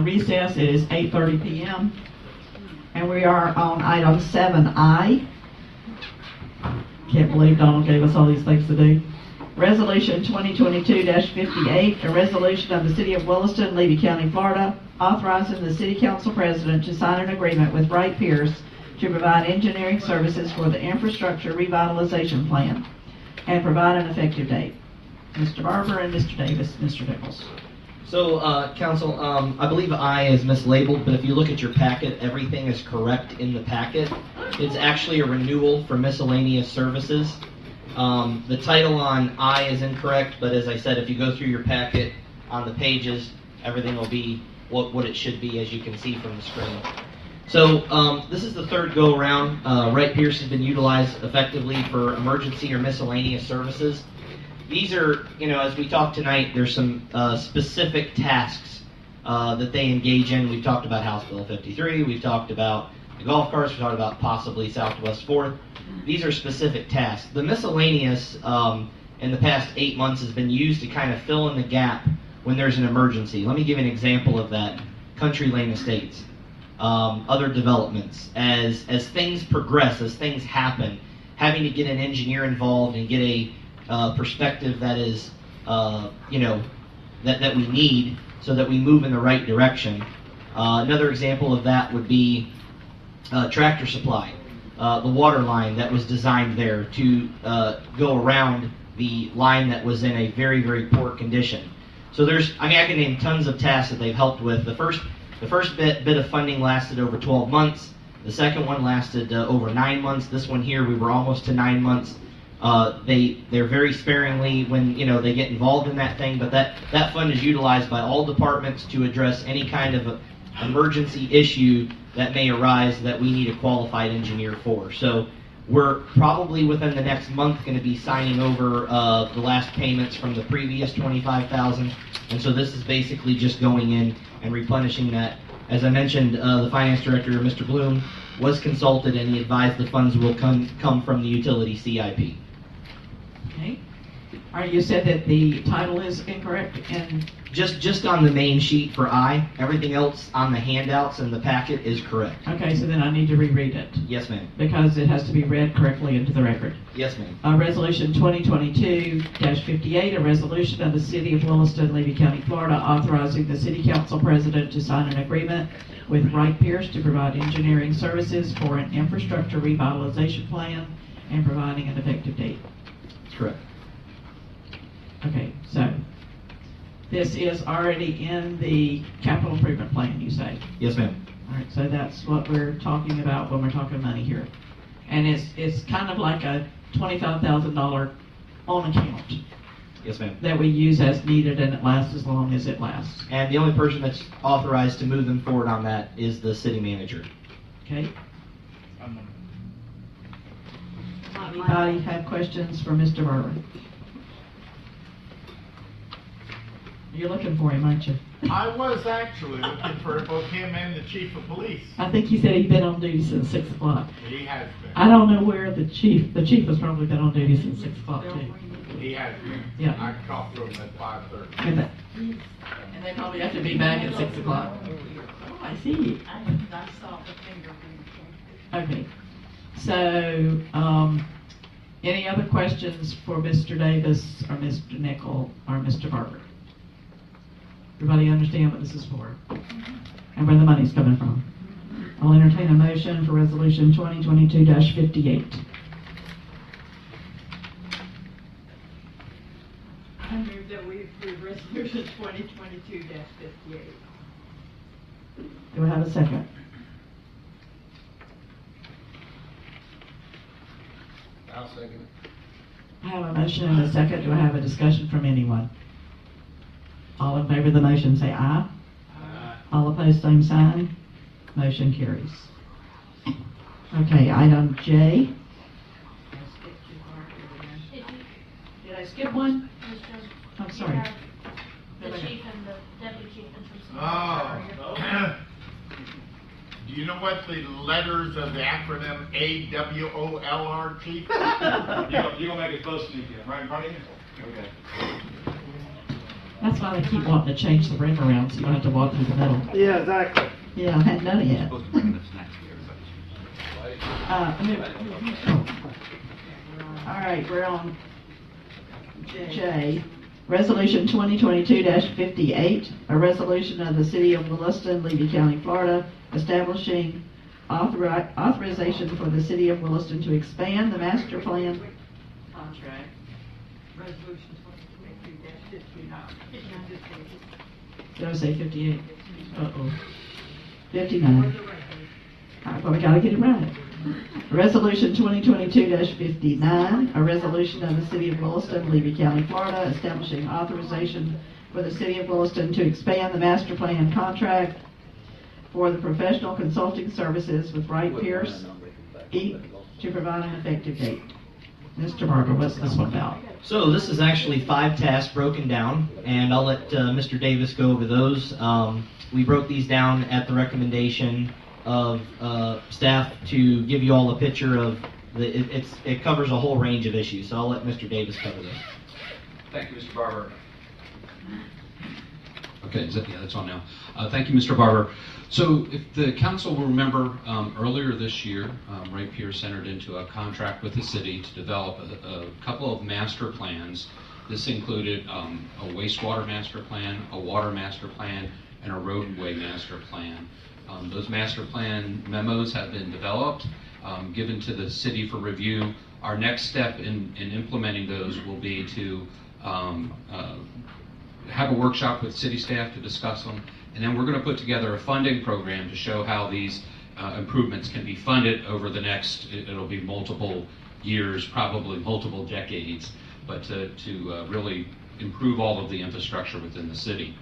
Recess is 8:30 p.m. and we are on item 7I. Can't believe Donald gave us all these things to do. Resolution 2022-58, a resolution of the City of Williston, Levy County, Florida, authorizing the City Council President to sign an agreement with Wright Pierce to provide engineering services for the infrastructure revitalization plan and provide an effective date. Mr. Barber and Mr. Davis, Mr. Nichols. So, Council, I believe I is mislabeled, but if you look at your packet, everything is correct in the packet. It's actually a renewal for miscellaneous services. The title on I is incorrect, but as I said, if you go through your packet on the pages, everything will be what it should be, as you can see from the screen. So, this is the third go-around. Wright Pierce has been utilized effectively for emergency or miscellaneous services. These are, as we talk tonight, there's some specific tasks that they engage in. We've talked about House Bill 53. We've talked about the golf carts. We've talked about possibly Southwest 4th. These are specific tasks. The miscellaneous in the past 8 months has been used to kind of fill in the gap when there's an emergency. Let me give an example of that. Country Lane Estates, other developments. As things progress, as things happen, having to get an engineer involved and get a perspective that is, that we need so that we move in the right direction. Another example of that would be Tractor Supply, the water line that was designed there to go around the line that was in a very, very poor condition. So I can name tons of tasks that they've helped with. The first bit of funding lasted over 12 months. The second one lasted over 9 months. This one here, we were almost to 9 months. They're very sparingly when they get involved in that thing, but that fund is utilized by all departments to address any kind of emergency issue that may arise that we need a qualified engineer for. So we're probably within the next month going to be signing over the last payments from the previous $25,000, and so this is basically just going in and replenishing that. As I mentioned, the finance director, Mr. Bloom, was consulted and he advised the funds will come from the utility CIP. Okay. All right, you said that the title is incorrect and just on the main sheet for I. Everything else on the handouts and the packet is correct. Okay, so then I need to reread it. Yes, ma'am. Because it has to be read correctly into the record. Yes, ma'am. Resolution 2022-58, a resolution of the City of Williston, Levy County, Florida, authorizing the City Council President to sign an agreement with Wright Pierce to provide engineering services for an infrastructure revitalization plan and providing an effective date. That's correct. Okay, so this is already in the capital improvement plan, you say? Yes, ma'am. All right, so that's what we're talking about when we're talking money here. And it's kind of like a $25,000 on account. Yes, ma'am. That we use as needed and it lasts as long as it lasts. And the only person that's authorized to move them forward on that is the city manager. Okay. Anybody have questions for Mr. Barber? You're looking for him, aren't you? I was actually looking for both him and the chief of police. I think he said he'd been on duty since 6 o'clock. He has been. I don't know where the chief has probably been on duty since 6 o'clock too. He has been. Yeah. I talked to him at 5:30. And they probably have to be back at 6 o'clock. Oh, I see. I saw the fingerprint. Okay. So, any other questions for Mr. Davis or Mr. Nickel or Mr. Barber? Everybody understand what this is for? And where the money's coming from? I'll entertain a motion for resolution 2022-58. I move that we approve resolution 2022-58. Do I have a second? I'll second it. I have a motion and a second. Do I have a discussion from anyone? All in favor of the motion say aye. Aye. All opposed, same sign. Motion carries. Okay, item J. Did I skip one? I'm sorry. The chief and the deputy chief and some. Oh. Do you know what the letters of the acronym AWOL are, Chief? You gonna make it close to me, right in front of you? Okay. That's why they keep wanting to change the rim around, so you don't have to walk through the middle. Yeah, exactly. Yeah, I hadn't done it yet. Supposed to bring enough snacks for everybody. All right, we're on J. Resolution 2022-58, a resolution of the City of Williston, Levy County, Florida, establishing authorization for the City of Williston to expand the master plan contract. Resolution 2022-59. Did I say 58? Uh-oh. 59. All right, well, we gotta get it right. Resolution 2022-59, a resolution of the City of Williston, Levy County, Florida, establishing authorization for the City of Williston to expand the master plan contract for the professional consulting services with Wright Pierce, Inc., to provide an effective date. Mr. Barber, what's this one about? So this is actually 5 tasks broken down, and I'll let Mr. Davis go over those. We broke these down at the recommendation of staff to give you all a picture of it covers a whole range of issues. So I'll let Mr. Davis cover this. Thank you, Mr. Barber. Okay, yeah, that's on now. Thank you, Mr. Barber. So if the council will remember, earlier this year, Wright Pierce entered into a contract with the city to develop a couple of master plans. This included a wastewater master plan, a water master plan, and a roadway master plan. Those master plan memos have been developed, given to the city for review. Our next step in implementing those will be to have a workshop with city staff to discuss them, and then we're going to put together a funding program to show how these improvements can be funded over the next, it'll be multiple years, probably multiple decades, but to really improve all of the infrastructure within the city.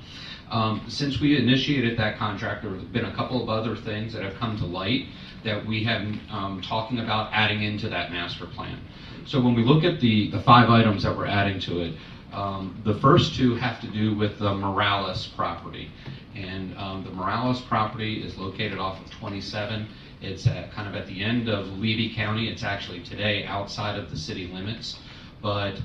Since we initiated that contract, there have been a couple of other things that have come to light that we have talking about adding into that master plan. So when we look at the 5 items that we're adding to it, the first 2 have to do with the Morales property. And the Morales property is located off of 27. It's kind of at the end of Levy County. It's actually today outside of the city limits. But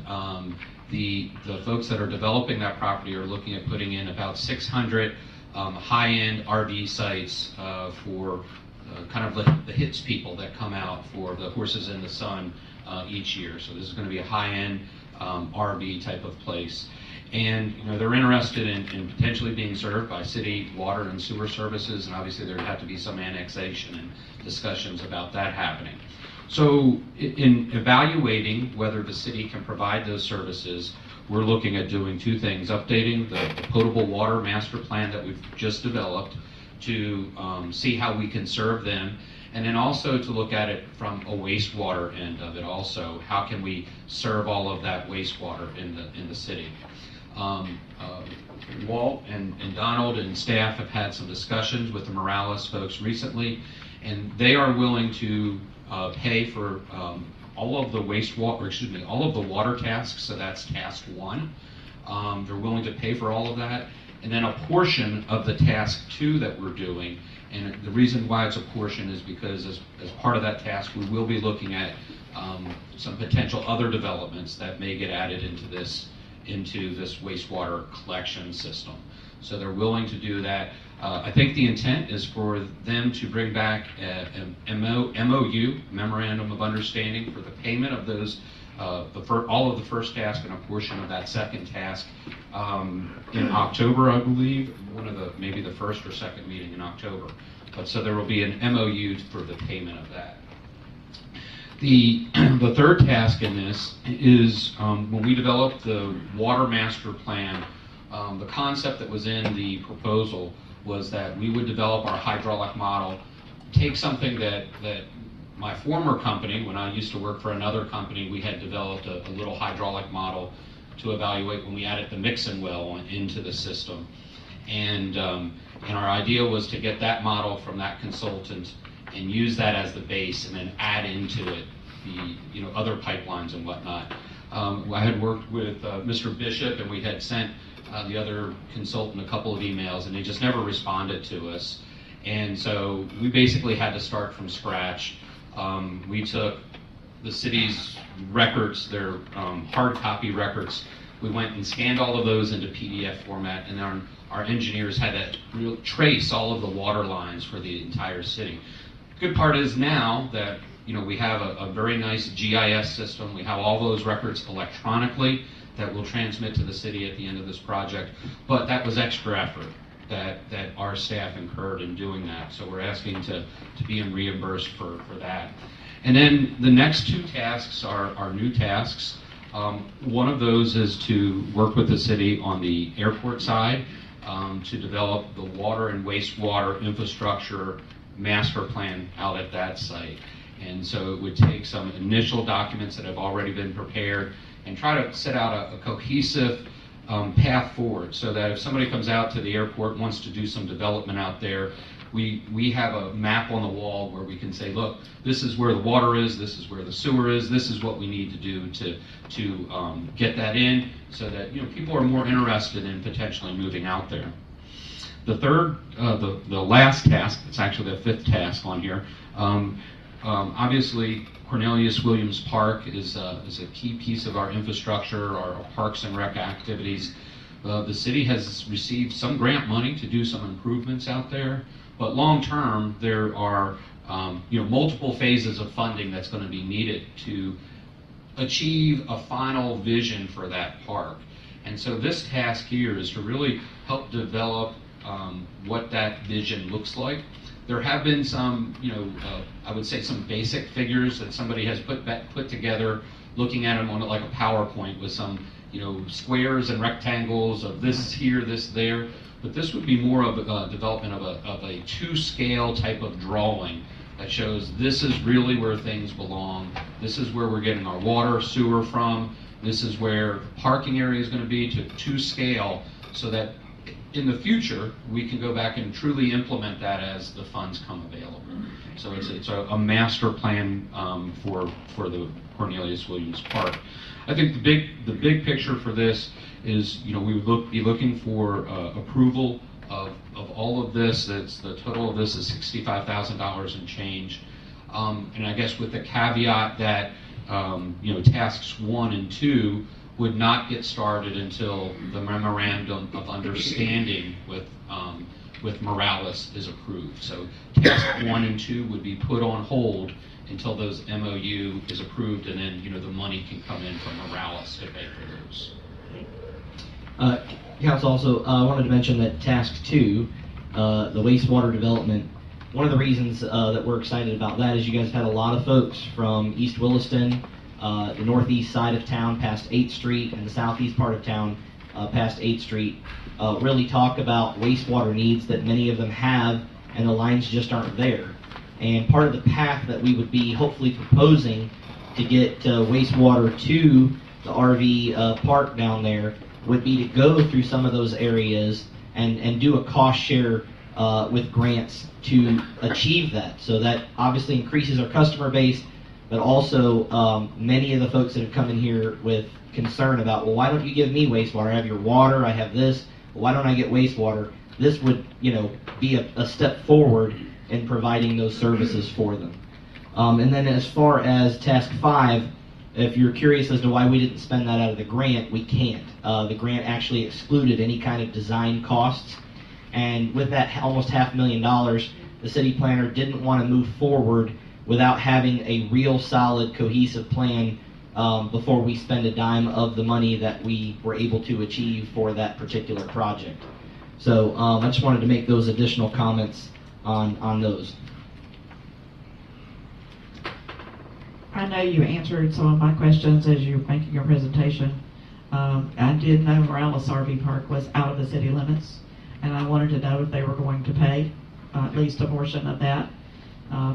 the folks that are developing that property are looking at putting in about 600 high-end RV sites for kind of the hits people that come out for the Horses in the Sun each year. So this is going to be a high-end RV type of place. And they're interested in potentially being served by city water and sewer services, and obviously there'd have to be some annexation and discussions about that happening. So in evaluating whether the city can provide those services, we're looking at doing 2 things: updating the potable water master plan that we've just developed to see how we can serve them, and then also to look at it from a wastewater end of it also. How can we serve all of that wastewater in the city? Walt and Donald and staff have had some discussions with the Morales folks recently, and they are willing to pay for all of the wastewater, all of the water tasks. So that's task 1. They're willing to pay for all of that, and then a portion of the task 2 that we're doing. And the reason why it's a portion is because as part of that task, we will be looking at some potential other developments that may get added into this wastewater collection system. So they're willing to do that. I think the intent is for them to bring back an MOU, Memorandum of Understanding, for the payment of those, all of the first task and a portion of that second task in October, I believe, maybe the first or second meeting in October. But so there will be an MOU for the payment of that. The third task in this is when we developed the water master plan, the concept that was in the proposal was that we would develop our hydraulic model, take something that my former company, when I used to work for another company, we had developed a little hydraulic model to evaluate when we added the mixing well into the system. And our idea was to get that model from that consultant and use that as the base, and then add into it the other pipelines and whatnot. I had worked with Mr. Bishop, and we had sent the other consultant a couple of emails, and they just never responded to us. And so we basically had to start from scratch. We took the city's records, their hard copy records We went and scanned all of those into PDF format, and our engineers had to trace all of the water lines for the entire city. Good part is now that we have a very nice GIS system. We have all those records electronically that will transmit to the city at the end of this project. But that was extra effort that our staff incurred in doing that. So we're asking to be reimbursed for that. And then the next two tasks are new tasks. One of those is to work with the city on the airport side to develop the water and wastewater infrastructure master plan out at that site. And so it would take some initial documents that have already been prepared and try to set out a cohesive path forward, so that if somebody comes out to the airport and wants to do some development out there, we have a map on the wall where we can say, look, this is where the water is, this is where the sewer is, this is what we need to do to get that in, so that people are more interested in potentially moving out there. The third, the last task, it's actually the fifth task on here. Obviously, Cornelius Williams Park is a key piece of our infrastructure, our parks and rec activities. The city has received some grant money to do some improvements out there, but long term there are multiple phases of funding that's going to be needed to achieve a final vision for that park. And so this task here is to really help develop what that vision looks like. There have been some, I would say some basic figures that somebody has put together, looking at them on like a PowerPoint with some, squares and rectangles of this here, this there. But this would be more of a development of a two-scale type of drawing that shows this is really where things belong. This is where we're getting our water, sewer from. This is where the parking area is going to be to scale, so that in the future, we can go back and truly implement that as the funds come available. So it's a master plan for the Cornelius Williams Park. I think the big picture for this is, we would be looking for approval of all of this. That's the total of this is $65,000 and change. And I guess with the caveat that tasks 1 and 2 would not get started until the memorandum of understanding with Morales is approved. So task 1 and 2 would be put on hold until those MOU is approved, and then the money can come in from Morales to pay for those. Council, also wanted to mention that task 2, the wastewater development. One of the reasons that we're excited about that is you guys had a lot of folks from East Williston, the northeast side of town past 8th Street, and the southeast part of town past 8th Street, really talk about wastewater needs that many of them have, and the lines just aren't there. And part of the path that we would be hopefully proposing to get wastewater to the RV park down there would be to go through some of those areas and do a cost share with grants to achieve that. So that obviously increases our customer base, but also many of the folks that have come in here with concern about, well, why don't you give me wastewater? I have your water, I have this, why don't I get wastewater? This would, be a step forward in providing those services for them. And then as far as task 5, if you're curious as to why we didn't spend that out of the grant, we can't. The grant actually excluded any kind of design costs, and with that almost $500,000, the city planner didn't want to move forward without having a real solid cohesive plan before we spend a dime of the money that we were able to achieve for that particular project. So I just wanted to make those additional comments on those. I know you answered some of my questions as you were making your presentation. I did know Morales RV Park was out of the city limits, and I wanted to know if they were going to pay at least a portion of that,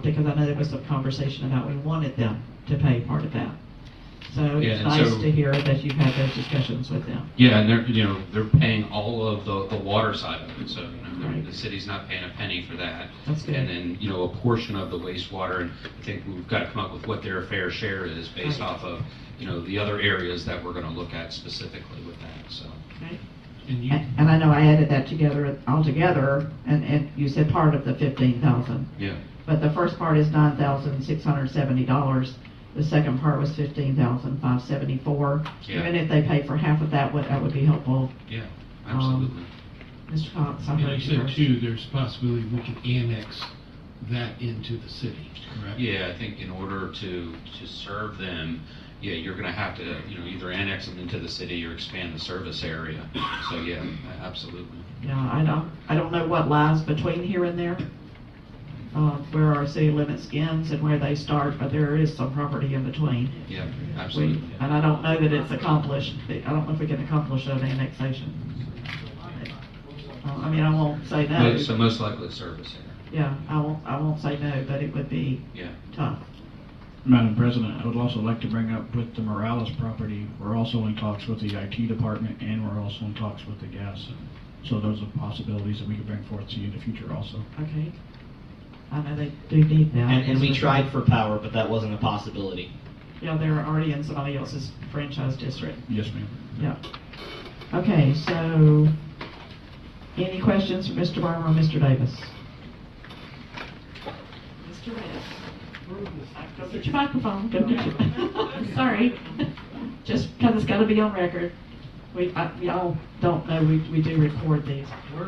because I know there was some conversation about we wanted them to pay part of that. So Yeah, it's and nice so- to hear that you've had those discussions with them. Yeah, and they're paying all of the water side of it, so Right. the city's not paying a penny for that. That's good. And then a portion of the wastewater, and I think we've got to come up with what their fair share is based Right. off of the other areas that we're going to look at specifically with that. So. Right. And you, And I know I added that all together, and you said part of the $15,000. yeah. But the first part is $9,670, The second part was 15,574. Yeah. Even if they pay for half of that, that would be helpful. Yeah, absolutely. Mr. Cox, I And heard like you you said first. too, there's a possibility we can annex that into the city, correct? Yeah, I think in order to serve them, yeah, you're gonna have to, either annex them into the city or expand the service area. So, yeah, absolutely. Yeah, I don't know what lies between here and there, where our city limits ends and where they start, but there is some property in between. Yeah, absolutely. And I don't know that it's accomplished. I don't know if we can accomplish an annexation. I mean, I won't say no. So most likely service area. Yeah, I won't say no, but it would be Yeah. tough. Madam President, I would also like to bring up with the Morales property, we're also in talks with the IT department and we're also in talks with the gas. So those are possibilities that we could bring forth to you in the future also. Okay. I know they do need that. And we tried for power, but that wasn't a possibility. Yeah, they're already in somebody else's franchise district. Yes, ma'am. Yeah. Okay, so any questions for Mr. Barber or Mr. Davis? Mr. Davis. Go get your microphone. Go get your. Sorry. Just because it's got to be on record. Y'all don't know we do record these. Where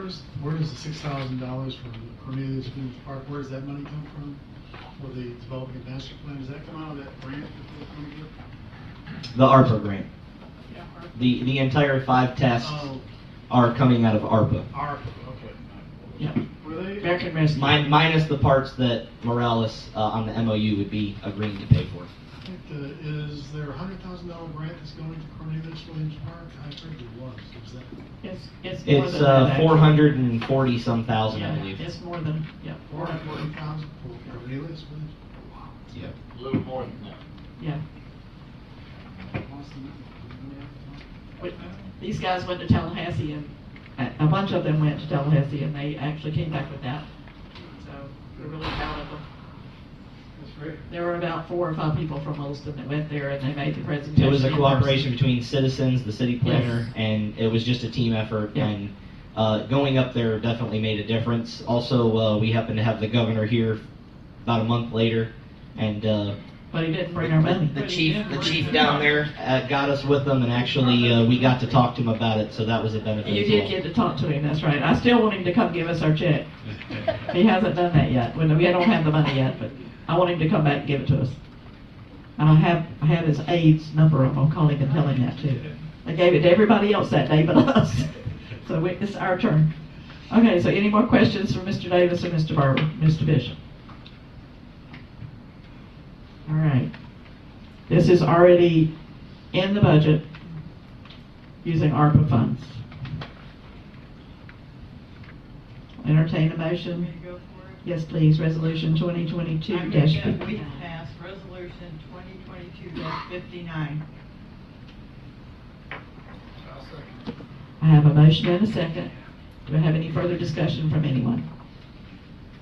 does the $6,000 from Cornelius Williams Park, where does that money come from? For the development master plan, does that come out of that grant that we're going to get? The ARPA grant. The entire 5 tasks Oh, are coming out of ARPA. ARPA, okay. Yeah. Were they? American Rescue. Minus the parts that Morales on the MOU would be agreeing to pay for. Is there a $100,000 grant that's going to Cornelius Williams Park? I heard there was. Is that It's more It's than that, actually. 440 some thousand, I Yeah, believe. it's more than, yeah. 440,000 for Cornelius Williams? Yep. A little more than that. Yeah. These guys went to Tallahassee and a bunch of them went to Tallahassee and they actually came back with that. So we're really proud of them. That's great. There were about 4 or 5 people from Williston that went there and they made the presentation. It was a in cooperation person. between citizens, the city planner, Yes. and it was just a team effort. Yeah. And going up there definitely made a difference. Also, we happened to have the governor here about a month later, and But he didn't bring our money. the chief down there got us with them, and actually we got to talk to him about it, so that was a benefit. You as did well. get to talk to him, that's right. I still want him to come give us our check. He hasn't done that yet. Well, we don't have the money yet, but I want him to come back and give it to us. And I have his aide's number. I'm gonna call him and tell him that too. They gave it to everybody else that day but us. So it's our turn. Okay, so any more questions for Mr. Davis or Mr. Barber? Mr. Bishop? All right. This is already in the budget using ARPA funds. Entertain a motion. May I go for it? Yes, please. Resolution I move that 2022-50. we pass resolution 2022-59. I'll second. I have a motion and a second. Do I have any further discussion from anyone?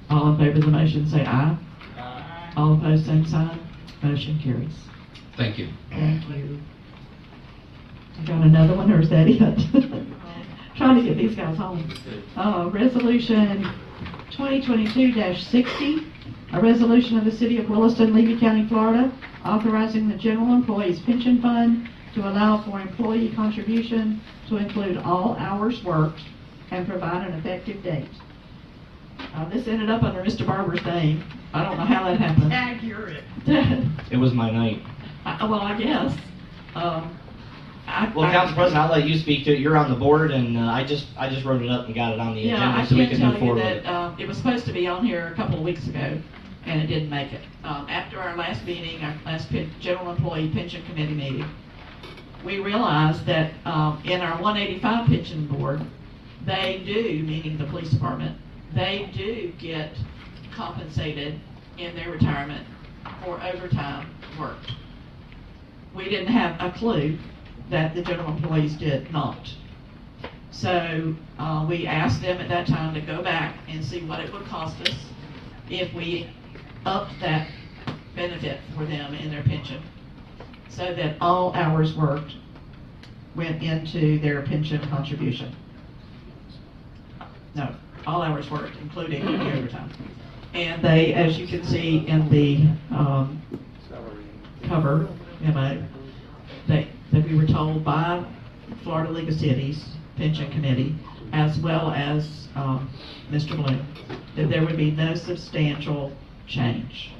All in favor of the motion say aye. All opposed, same sign. Motion carries. Thank you. Thank you. I got another one, or is that it? Trying to get these guys home. Resolution 2022-60, a resolution of the City of Williston, Levy County, Florida, authorizing the General Employees Pension Fund to allow for employee contribution to include all hours worked and provide an effective date. This ended up under Mr. Barber's name. I don't know how that happened. Accurate. It was my night. Well, I guess. Well, Council President, I'll let you speak to it. You're on the board, and I just wrote it up and got it on the Yeah, I agenda so we can can move tell you forward. with it. that it was supposed to be on here a couple of weeks ago, and it didn't make it. After our last meeting, our last General Employee Pension Committee meeting, we realized that in our 185 pension board, they do, meaning the police department, they do get compensated in their retirement for overtime worked. We didn't have a clue that the general employees did not. So we asked them at that time to go back and see what it would cost us if we upped that benefit for them in their pension, so that all hours worked went into their pension contribution. No, all hours worked, including the overtime. And they, as you can see in the cover, that we were told by Florida League of Cities Pension Committee, as well as Mr. Bloom, that there would be no substantial change.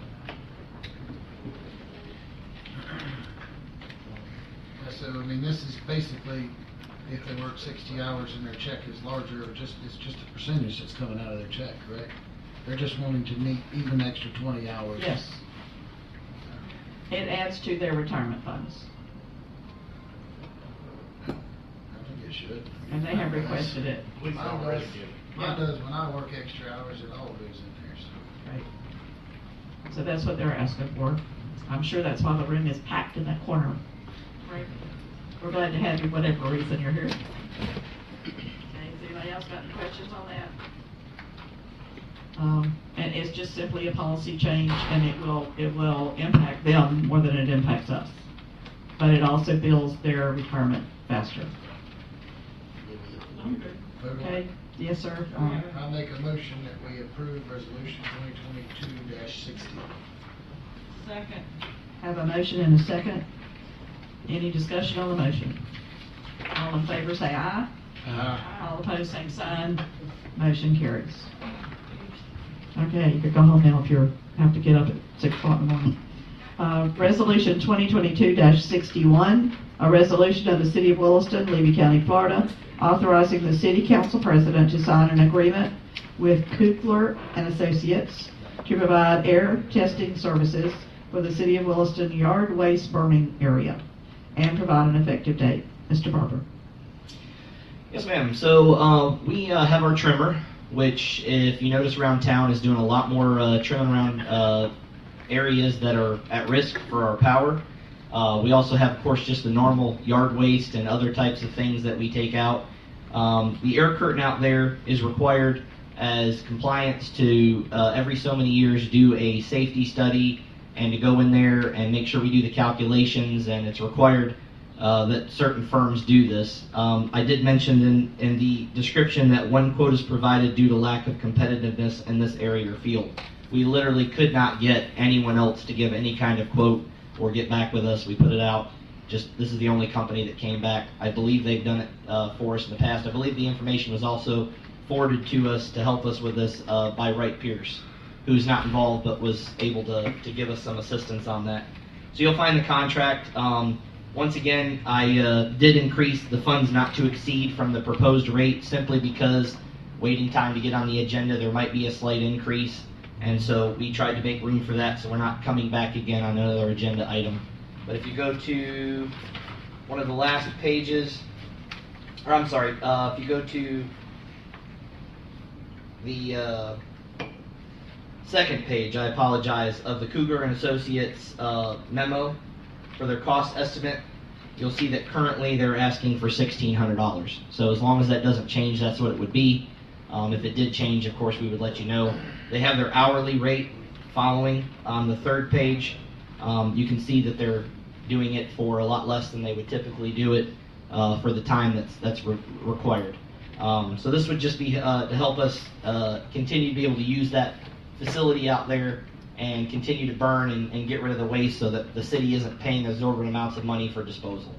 So, I mean, this is basically, if they work 60 hours and their check is larger, it's just a percentage that's coming out of their check, correct? They're just wanting to meet even extra 20 hours. Yes. It adds to their retirement funds, I think it should. and they have requested it. We've already did. Mine does, when I work extra hours, it all goes in there, so. Right. So that's what they're asking for. I'm sure that's why the room is packed in that corner. Right. We're glad to have you, whatever reason you're here. Okay, has anybody else got any questions on that? And it's just simply a policy change, and it will impact them more than it impacts us. But it also builds their retirement faster. Okay, yes, sir. I make a motion that we approve resolution 2022-60. Second. Have a motion and a second. Any discussion on the motion? All in favor say aye. All opposed, same sign. Motion carries. Okay, you could go home now if you have to get up at 6 o'clock in the morning. Resolution 2022-61, a resolution of the City of Williston, Levy County, Florida, authorizing the City Council President to sign an agreement with Kukler and Associates to provide air testing services for the City of Williston yard waste burning area and provide an effective date. Mr. Barber. Yes, ma'am. So we have our trimmer, which, if you notice around town, is doing a lot more trimming around areas that are at risk for our power. We also have, of course, just the normal yard waste and other types of things that we take out. The air curtain out there is required as compliance to every so many years do a safety study and to go in there and make sure we do the calculations, and it's required that certain firms do this. I did mention in the description that one quote is provided due to lack of competitiveness in this area or field. We literally could not get anyone else to give any kind of quote or get back with us. We put it out. Just this is the only company that came back. I believe they've done it for us in the past. I believe the information was also forwarded to us to help us with this by Wright Pierce, who's not involved but was able to give us some assistance on that. So you'll find the contract. Once again, I did increase the funds not to exceed from the proposed rate simply because waiting time to get on the agenda, there might be a slight increase. And so we tried to make room for that so we're not coming back again on another agenda item. But if you go to one of the last pages, or I'm sorry, if you go to the second page, I apologize, of the Cougar and Associates memo for their cost estimate, you'll see that currently they're asking for $1,600. So as long as that doesn't change, that's what it would be. If it did change, of course, we would let you know. They have their hourly rate following on the third page. You can see that they're doing it for a lot less than they would typically do it for the time that's required. So this would just be to help us continue to be able to use that facility out there and continue to burn and get rid of the waste so that the city isn't paying exorbitant amounts of money for disposal.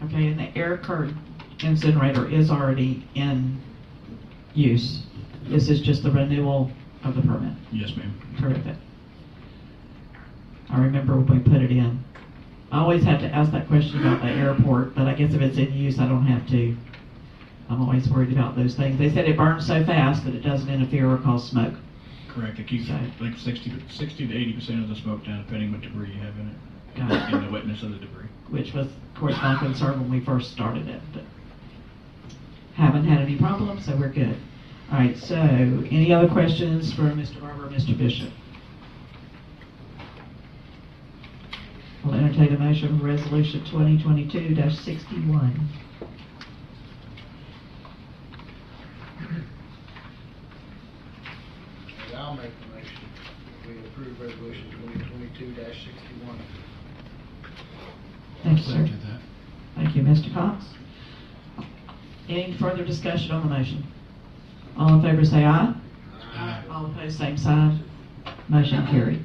Okay, and the air curtain incinerator is already in use. This is just the renewal of the permit. Yes, ma'am. Terrific. I remember when we put it in. I always have to ask that question about the airport, but I guess if it's in use, I don't have to. I'm always worried about those things. They said it burns so fast that it doesn't interfere or cause smoke. Correct. It keeps like 60 to 80% of the smoke down, depending what debris you have in it. Got it. And the wetness of the debris. Which was, of course, my concern when we first started it, but haven't had any problems, so we're good. All right, so any other questions for Mr. Barber or Mr. Bishop? I'll entertain a motion for Resolution 2022-61. I'll make the motion. We approve resolution 2022-61. Thank you, sir. Second that. Thank you, Mr. Cox. Any further discussion on the motion? All in favor say aye. Aye. All opposed, same sign. Motion carried.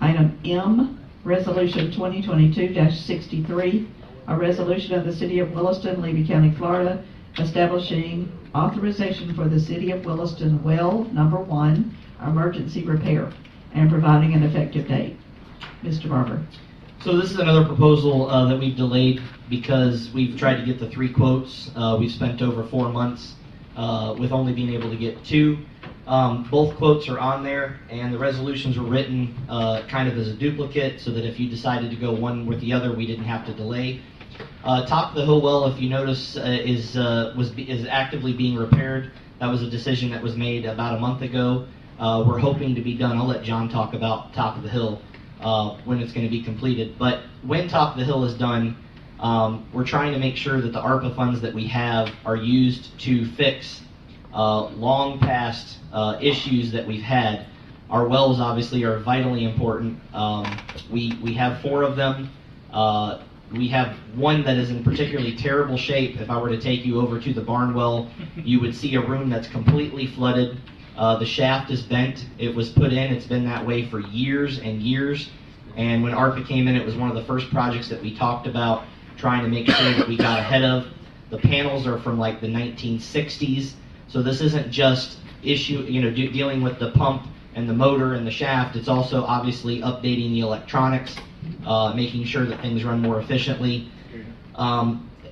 Item M, Resolution 2022-63, a resolution of the City of Williston, Levy County, Florida, establishing authorization for the City of Williston Well Number 1 emergency repair and providing an effective date. Mr. Barber. So this is another proposal that we've delayed because we've tried to get the 3 quotes. We've spent over 4 months with only being able to get 2. Both quotes are on there, and the resolutions were written kind of as a duplicate so that if you decided to go one with the other, we didn't have to delay. Top of the Hill well, if you notice, is actively being repaired. That was a decision that was made about a month ago. We're hoping to be done. I'll let John talk about Top of the Hill when it's going to be completed. But when Top of the Hill is done, we're trying to make sure that the ARPA funds that we have are used to fix long past issues that we've had. Our wells obviously are vitally important. We have 4 of them. We have one that is in particularly terrible shape. If I were to take you over to the barn well, you would see a room that's completely flooded. The shaft is bent. It was put in. It's been that way for years and years. And when ARPA came in, it was one of the first projects that we talked about trying to make sure that we got ahead of. The panels are from like the 1960s. So this isn't just dealing with the pump and the motor and the shaft. It's also obviously updating the electronics, making sure that things run more efficiently.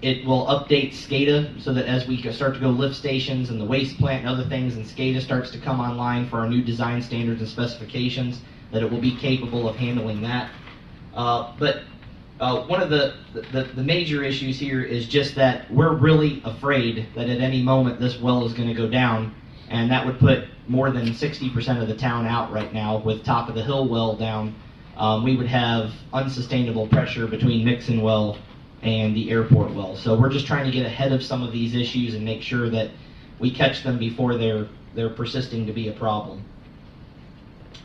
It will update SCADA so that as we start to go lift stations and the waste plant and other things, and SCADA starts to come online for our new design standards and specifications, that it will be capable of handling that. But one of the major issues here is just that we're really afraid that at any moment this well is going to go down, and that would put more than 60% of the town out right now. With Top of the Hill well down, we would have unsustainable pressure between Nixon well and the airport well. So we're just trying to get ahead of some of these issues and make sure that we catch them before they're persisting to be a problem.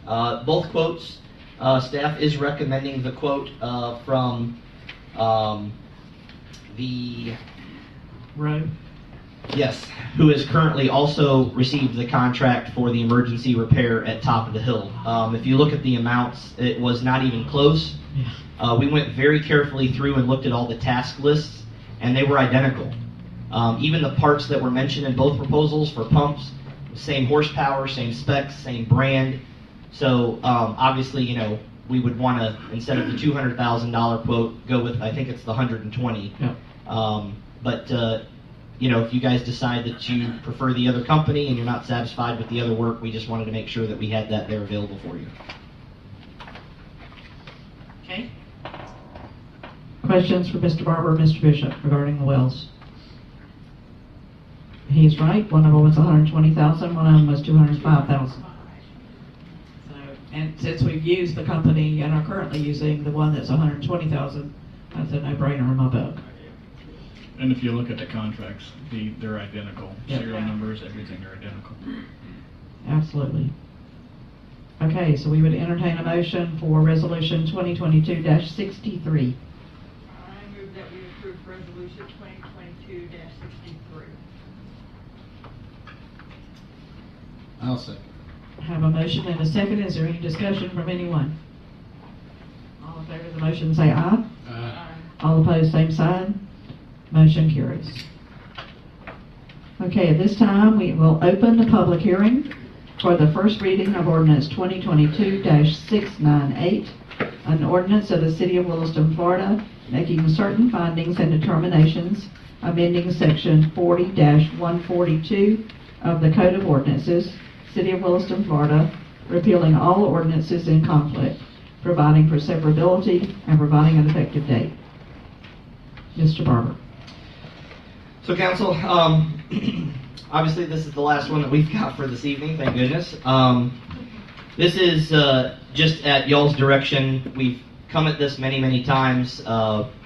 Both quotes, staff is recommending the quote from the Rowe. Yes, who has currently also received the contract for the emergency repair at Top of the Hill. If you look at the amounts, it was not even close. We went very carefully through and looked at all the task lists, and they were identical. Even the parts that were mentioned in both proposals for pumps, same horsepower, same specs, same brand. So obviously, we would want to, instead of the $200,000 quote, go with, I think it's the 120. Yep. If you guys decide that you prefer the other company and you're not satisfied with the other work, we just wanted to make sure that we had that there available for you. Okay. Questions for Mr. Barber or Mr. Bishop regarding the wells? He's right. One of them was 120,000. One of them was 205,000. So, and since we've used the company and are currently using the one that's 120,000, that's a no-brainer in my book. And if you look at the contracts, they're identical. Yep. Serial numbers, everything are identical. Absolutely. Okay, so we would entertain a motion for Resolution 2022-63. I move that we approve Resolution 2022-63. I'll second. Have a motion and a second. Is there any discussion from anyone? All in favor of the motion say aye. All opposed, same sign. Motion carries. Okay, at this time, we will open the public hearing for the first reading of ordinance 2022-698, an ordinance of the City of Williston, Florida, making certain findings and determinations, amending section 40-142 of the Code of Ordinances, City of Williston, Florida, repealing all ordinances in conflict, providing for severability, and providing an effective date. Mr. Barber. So council, obviously this is the last one that we've got for this evening, thank goodness. This is just at y'all's direction. We've come at this many, many times.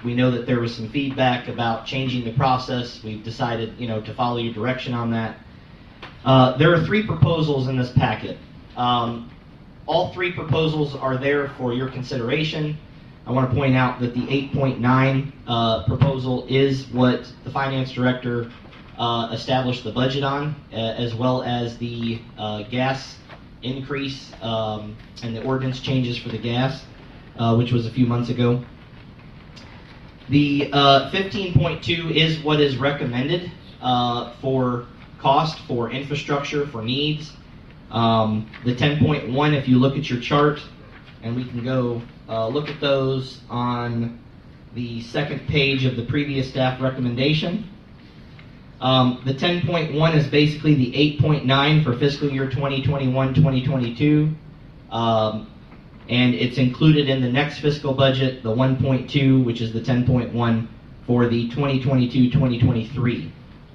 We know that there was some feedback about changing the process. We've decided, to follow your direction on that. There are 3 proposals in this packet. All 3 proposals are there for your consideration. I want to point out that the 8.9 proposal is what the finance director established the budget on, as well as the gas increase and the ordinance changes for the gas, which was a few months ago. The 15.2 is what is recommended for cost, for infrastructure, for needs. The 10.1, if you look at your chart, and we can go look at those on the second page of the previous staff recommendation. The 10.1 is basically the 8.9 for fiscal year 2021-2022. And it's included in the next fiscal budget, the 1.2, which is the 10.1 for the 2022-2023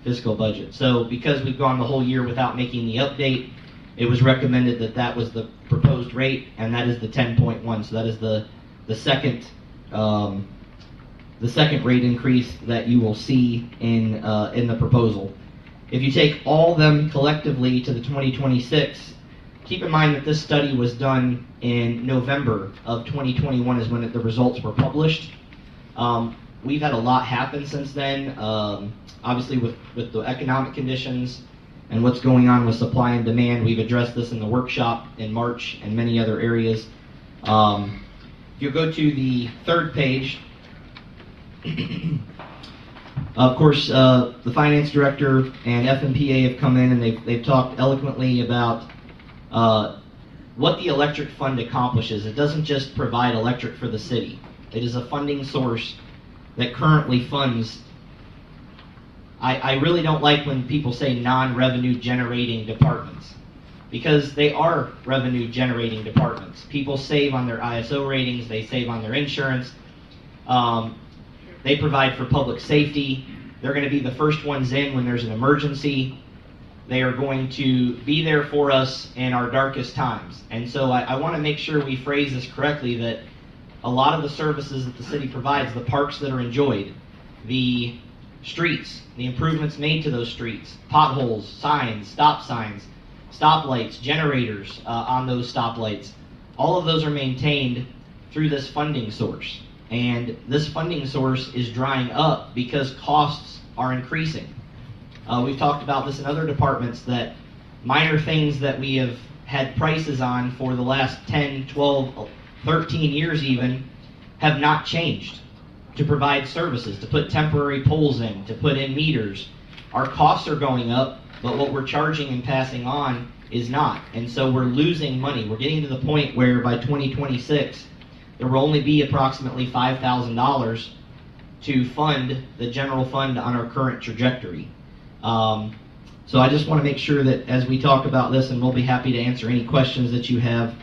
fiscal budget. So because we've gone the whole year without making the update, it was recommended that that was the proposed rate, and that is the 10.1. So that is the second rate increase that you will see in the proposal. If you take all of them collectively to the 2026, keep in mind that this study was done in November of 2021 is when the results were published. We've had a lot happen since then, obviously with the economic conditions and what's going on with supply and demand. We've addressed this in the workshop in March and many other areas. If you go to the third page, of course, the finance director and FMPA have come in and they've talked eloquently about what the electric fund accomplishes. It doesn't just provide electric for the city. It is a funding source that currently funds. I really don't like when people say non-revenue generating departments, because they are revenue generating departments. People save on their ISO ratings, they save on their insurance, they provide for public safety. They're going to be the first ones in when there's an emergency. They are going to be there for us in our darkest times. And so I want to make sure we phrase this correctly, that a lot of the services that the city provides, the parks that are enjoyed, the streets, the improvements made to those streets, potholes, signs, stoplights, generators on those stoplights, all of those are maintained through this funding source. And this funding source is drying up because costs are increasing. We've talked about this in other departments, that minor things that we have had prices on for the last 10, 12, 13 years even have not changed to provide services, to put temporary poles in, to put in meters. Our costs are going up, but what we're charging and passing on is not. And so we're losing money. We're getting to the point where by 2026, there will only be approximately $5,000 to fund the general fund on our current trajectory. So I just want to make sure that as we talk about this, and we'll be happy to answer any questions that you have,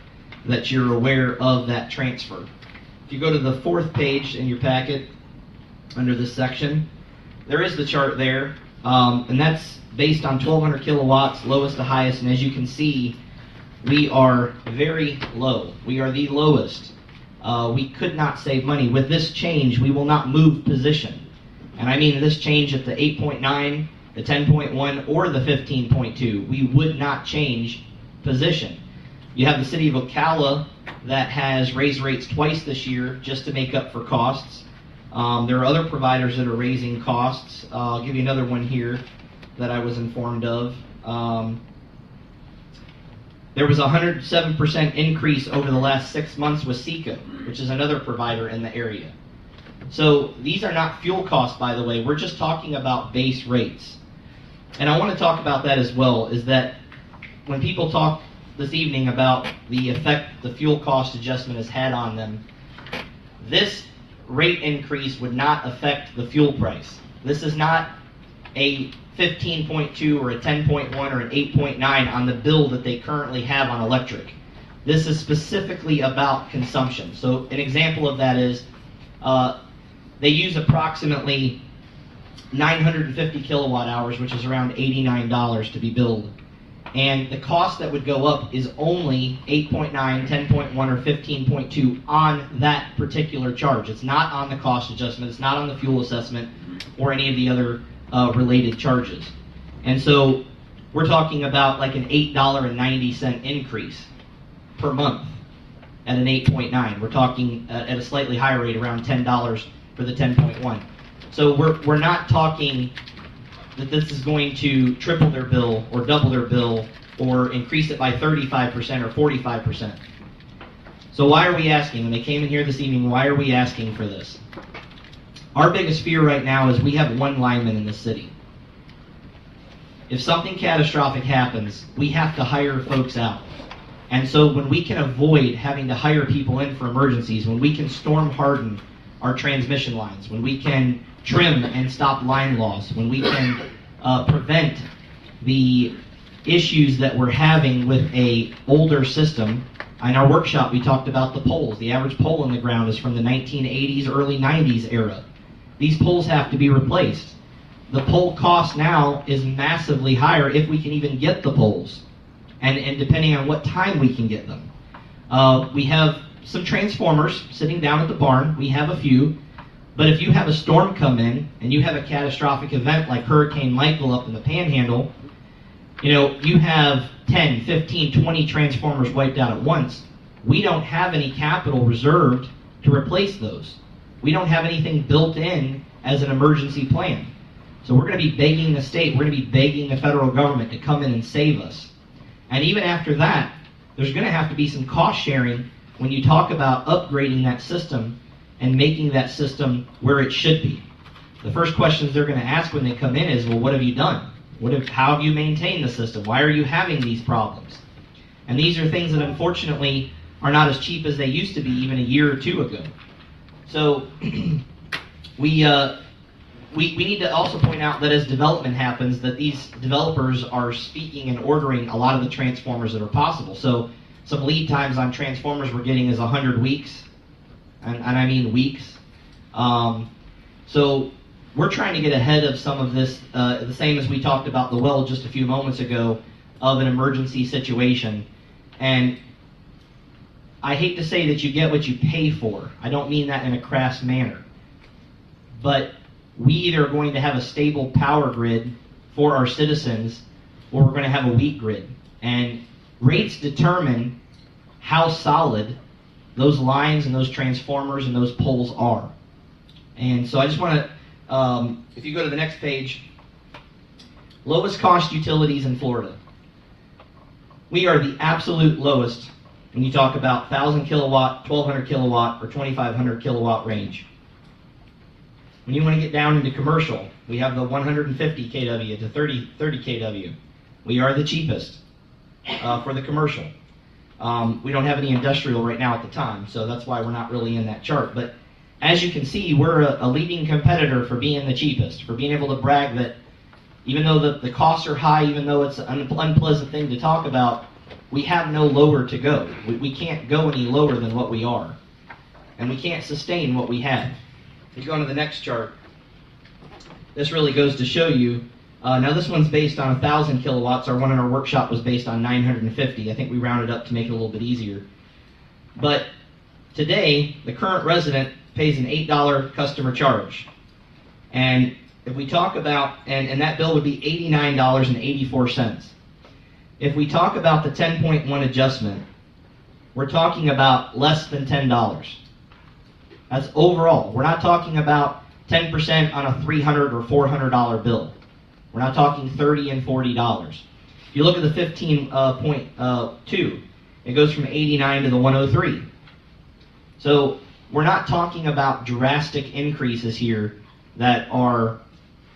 that you're aware of that transfer. If you go to the fourth page in your packet, under this section, there is the chart there, and that's based on 1,200 kilowatts, lowest to highest, and as you can see, we are very low. We are the lowest. We could not save money. With this change, we will not move position. And I mean this change at the 8.9, the 10.1, or the 15.2. We would not change position. You have the city of Ocala that has raised rates twice this year just to make up for costs. There are other providers that are raising costs. I'll give you another one here that I was informed of. There was a 107% increase over the last 6 months with Seco, which is another provider in the area. So these are not fuel costs, by the way. We're just talking about base rates. And I want to talk about that as well, is that when people talk this evening about the effect the fuel cost adjustment has had on them, this rate increase would not affect the fuel price. This is not a 15.2 or a 10.1 or an 8.9 on the bill that they currently have on electric. This is specifically about consumption. So an example of that is they use approximately 950 kilowatt hours, which is around $89 to be billed. And the cost that would go up is only 8.9, 10.1, or 15.2 on that particular charge. It's not on the cost adjustment, it's not on the fuel assessment, or any of the other related charges. And so we're talking about like an $8.90 increase per month at an 8.9. We're talking at a slightly higher rate, around $10 for the 10.1. So we're not talking that this is going to triple their bill or double their bill or increase it by 35% or 45%. So why are we asking? When they came in here this evening, why are we asking for this? Our biggest fear right now is we have one lineman in the city. If something catastrophic happens, we have to hire folks out. And so when we can avoid having to hire people in for emergencies, when we can storm harden our transmission lines, when we can trim and stop line loss, when we can prevent the issues that we're having with a older system. In our workshop, we talked about the poles. The average pole in the ground is from the 1980s, early 90s era. These poles have to be replaced. The pole cost now is massively higher if we can even get the poles, and depending on what time we can get them. We have some transformers sitting down at the barn. We have a few. But if you have a storm come in and you have a catastrophic event like Hurricane Michael up in the Panhandle, you have 10, 15, 20 transformers wiped out at once. We don't have any capital reserved to replace those. We don't have anything built in as an emergency plan. So we're going to be begging the state, we're going to be begging the federal government to come in and save us. And even after that, there's going to have to be some cost sharing when you talk about upgrading that system and making that system where it should be. The first questions they're going to ask when they come in is, well, what have you done? How have you maintained the system? Why are you having these problems? And these are things that unfortunately are not as cheap as they used to be even a year or two ago. So we need to also point out that as development happens, that these developers are speaking and ordering a lot of the transformers that are possible. So some lead times on transformers we're getting is 100 weeks, and I mean weeks. So we're trying to get ahead of some of this, the same as we talked about the well just a few moments ago, of an emergency situation. And I hate to say that you get what you pay for. I don't mean that in a crass manner. But we either are going to have a stable power grid for our citizens, or we're going to have a weak grid. And rates determine how solid those lines and those transformers and those poles are. And so I just want to, if you go to the next page, lowest cost utilities in Florida. We are the absolute lowest when you talk about 1,000 kilowatt, 1,200 kilowatt, or 2,500 kilowatt range. When you want to get down into commercial, we have the 150 kW to 30 kW. We are the cheapest for the commercial. We don't have any industrial right now at the time, so that's why we're not really in that chart. But as you can see, we're a leading competitor for being the cheapest, for being able to brag that even though the costs are high, even though it's an unpleasant thing to talk about, we have no lower to go. We can't go any lower than what we are. And we can't sustain what we have. If you go on to the next chart, this really goes to show you, now this one's based on 1,000 kilowatts. Our one in our workshop was based on 950. I think we rounded up to make it a little bit easier. But today, the current resident pays an $8 customer charge. And if we talk about, and that bill would be $89.84. If we talk about the 10.1 adjustment, we're talking about less than $10. That's overall. We're not talking about 10% on a $300 or $400 bill. We're not talking $30 and $40. If you look at the 15.2, it goes from 89 to the 103. So we're not talking about drastic increases here that are,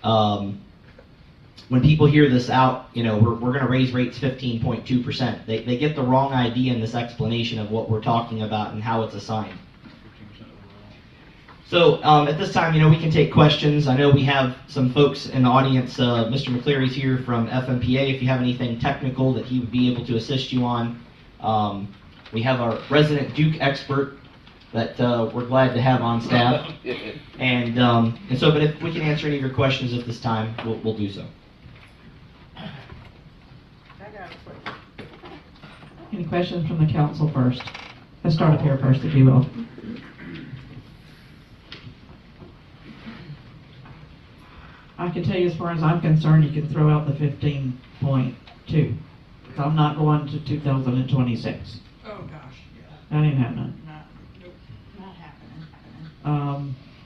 when people hear this out, we're going to raise rates 15.2%. They get the wrong idea in this explanation of what we're talking about and how it's assigned. So at this time, we can take questions. I know we have some folks in the audience. Mr. McCleary's here from FMPA. If you have anything technical that he would be able to assist you on. We have our resident Duke expert that we're glad to have on staff. And so, but if we can answer any of your questions at this time, we'll do so. Any questions from the council first? Let's start up here first, if you will. I can tell you, as far as I'm concerned, you can throw out the 15.2. I'm not going to 2026. Oh, gosh, yeah. That ain't happening. Nope, not happening.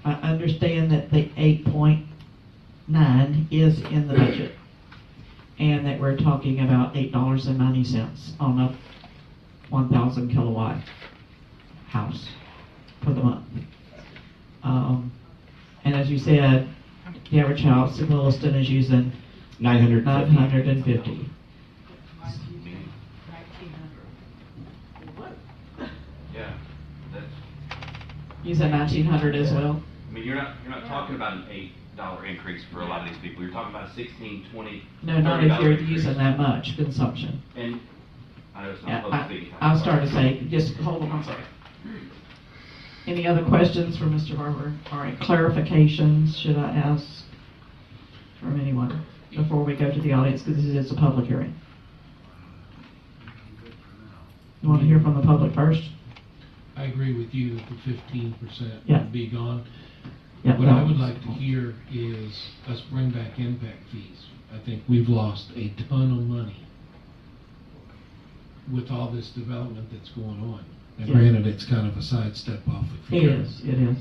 I understand that the 8.9 is in the budget. and that we're talking about $8.90 on a 1,000 kilowatt house for the month. And as you said, the average house in Williston is using 950. 950. Yeah, that's, You said 1,900 as well? I mean, you're not talking about an $8 increase for a lot of these people. You're talking about 16, 20, No, not if $30 you're increase. using that much consumption. And I know it's Yeah, not public speaking time. I'll start to say, just hold on one second. Any other questions for Mr. Barber? All right, clarifications, should I ask from anyone before we go to the audience, because this is a public hearing? You want to hear from the public first? I agree with you that the 15% Yeah. would be gone. Yeah. What I would like to hear is us bring back impact fees. I think we've lost a ton of money with all this development that's going on. Now Yeah. granted, it's kind of a sidestep off of It here. is, it is.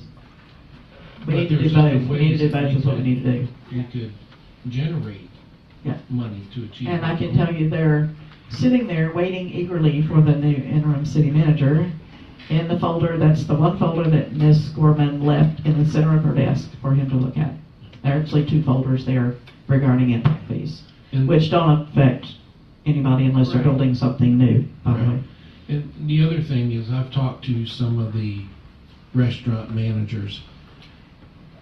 We But need to do there's both, other we need to do ways both that is what we need to do. We could generate Yeah. money to achieve. And I that can goal. tell you, they're sitting there waiting eagerly for the new interim city manager. In the folder, that's the one folder that Ms. Gorman left in the center of her desk for him to look at. There are actually two folders there regarding impact fees, And- which don't affect anybody unless they're Right. building something new, by the Right. way. And the other thing is, I've talked to some of the restaurant managers,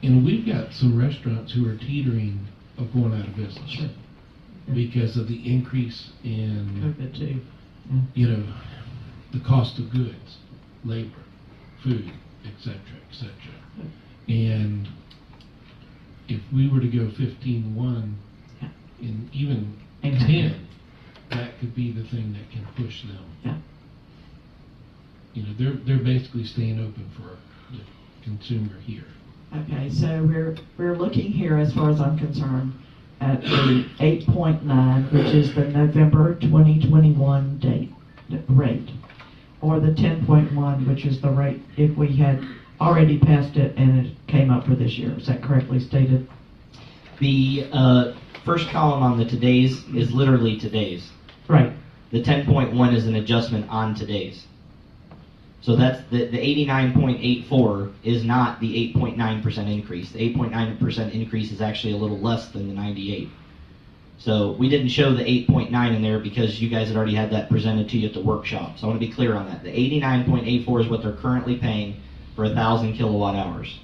and we've got some restaurants who are teetering of going out of business. Sure. Because of the increase in, COVID too. you know, the cost of goods, labor, food, et cetera, et cetera. And if we were to go 15-1 Yeah. and even And 10, that could be the thing that can push them. Yeah. You know, they're basically staying open for the consumer here. Okay, so we're looking here, as far as I'm concerned, at the 8.9, which is the November 2021 rate, or the 10.1, which is the rate if we had already passed it and it came up for this year. Is that correctly stated? The first column on the today's is literally today's. Right. The 10.1 is an adjustment on today's. So that's the 89.84 is not the 8.9% increase. The 8.9% increase is actually a little less than the 98. So we didn't show the 8.9 in there because you guys had already had that presented to you at the workshop. So I want to be clear on that. The 89.84 is what they're currently paying for 1,000 kilowatt hours.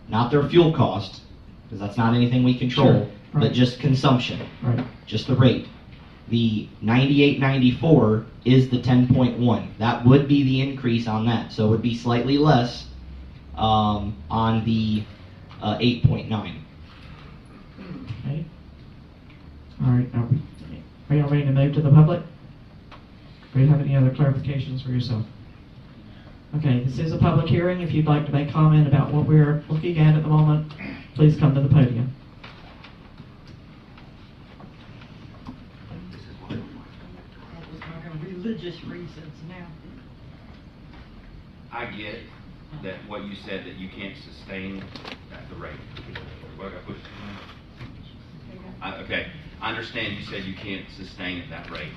Not their fuel cost, because that's not anything we control, Sure, right. but just consumption, Right. just the rate. The 98.94 is the 10.1. That would be the increase on that. So it would be slightly less on the 8.9. Okay. All right. Are y'all ready to move to the public? Do you have any other clarifications for yourself? Okay, this is a public hearing. If you'd like to make comment about what we're looking at the moment, please come to the podium. That was my religious reasons now. I get that what you said, that you can't sustain at the rate. What, I got pushed? Okay, I understand you said you can't sustain at that rate.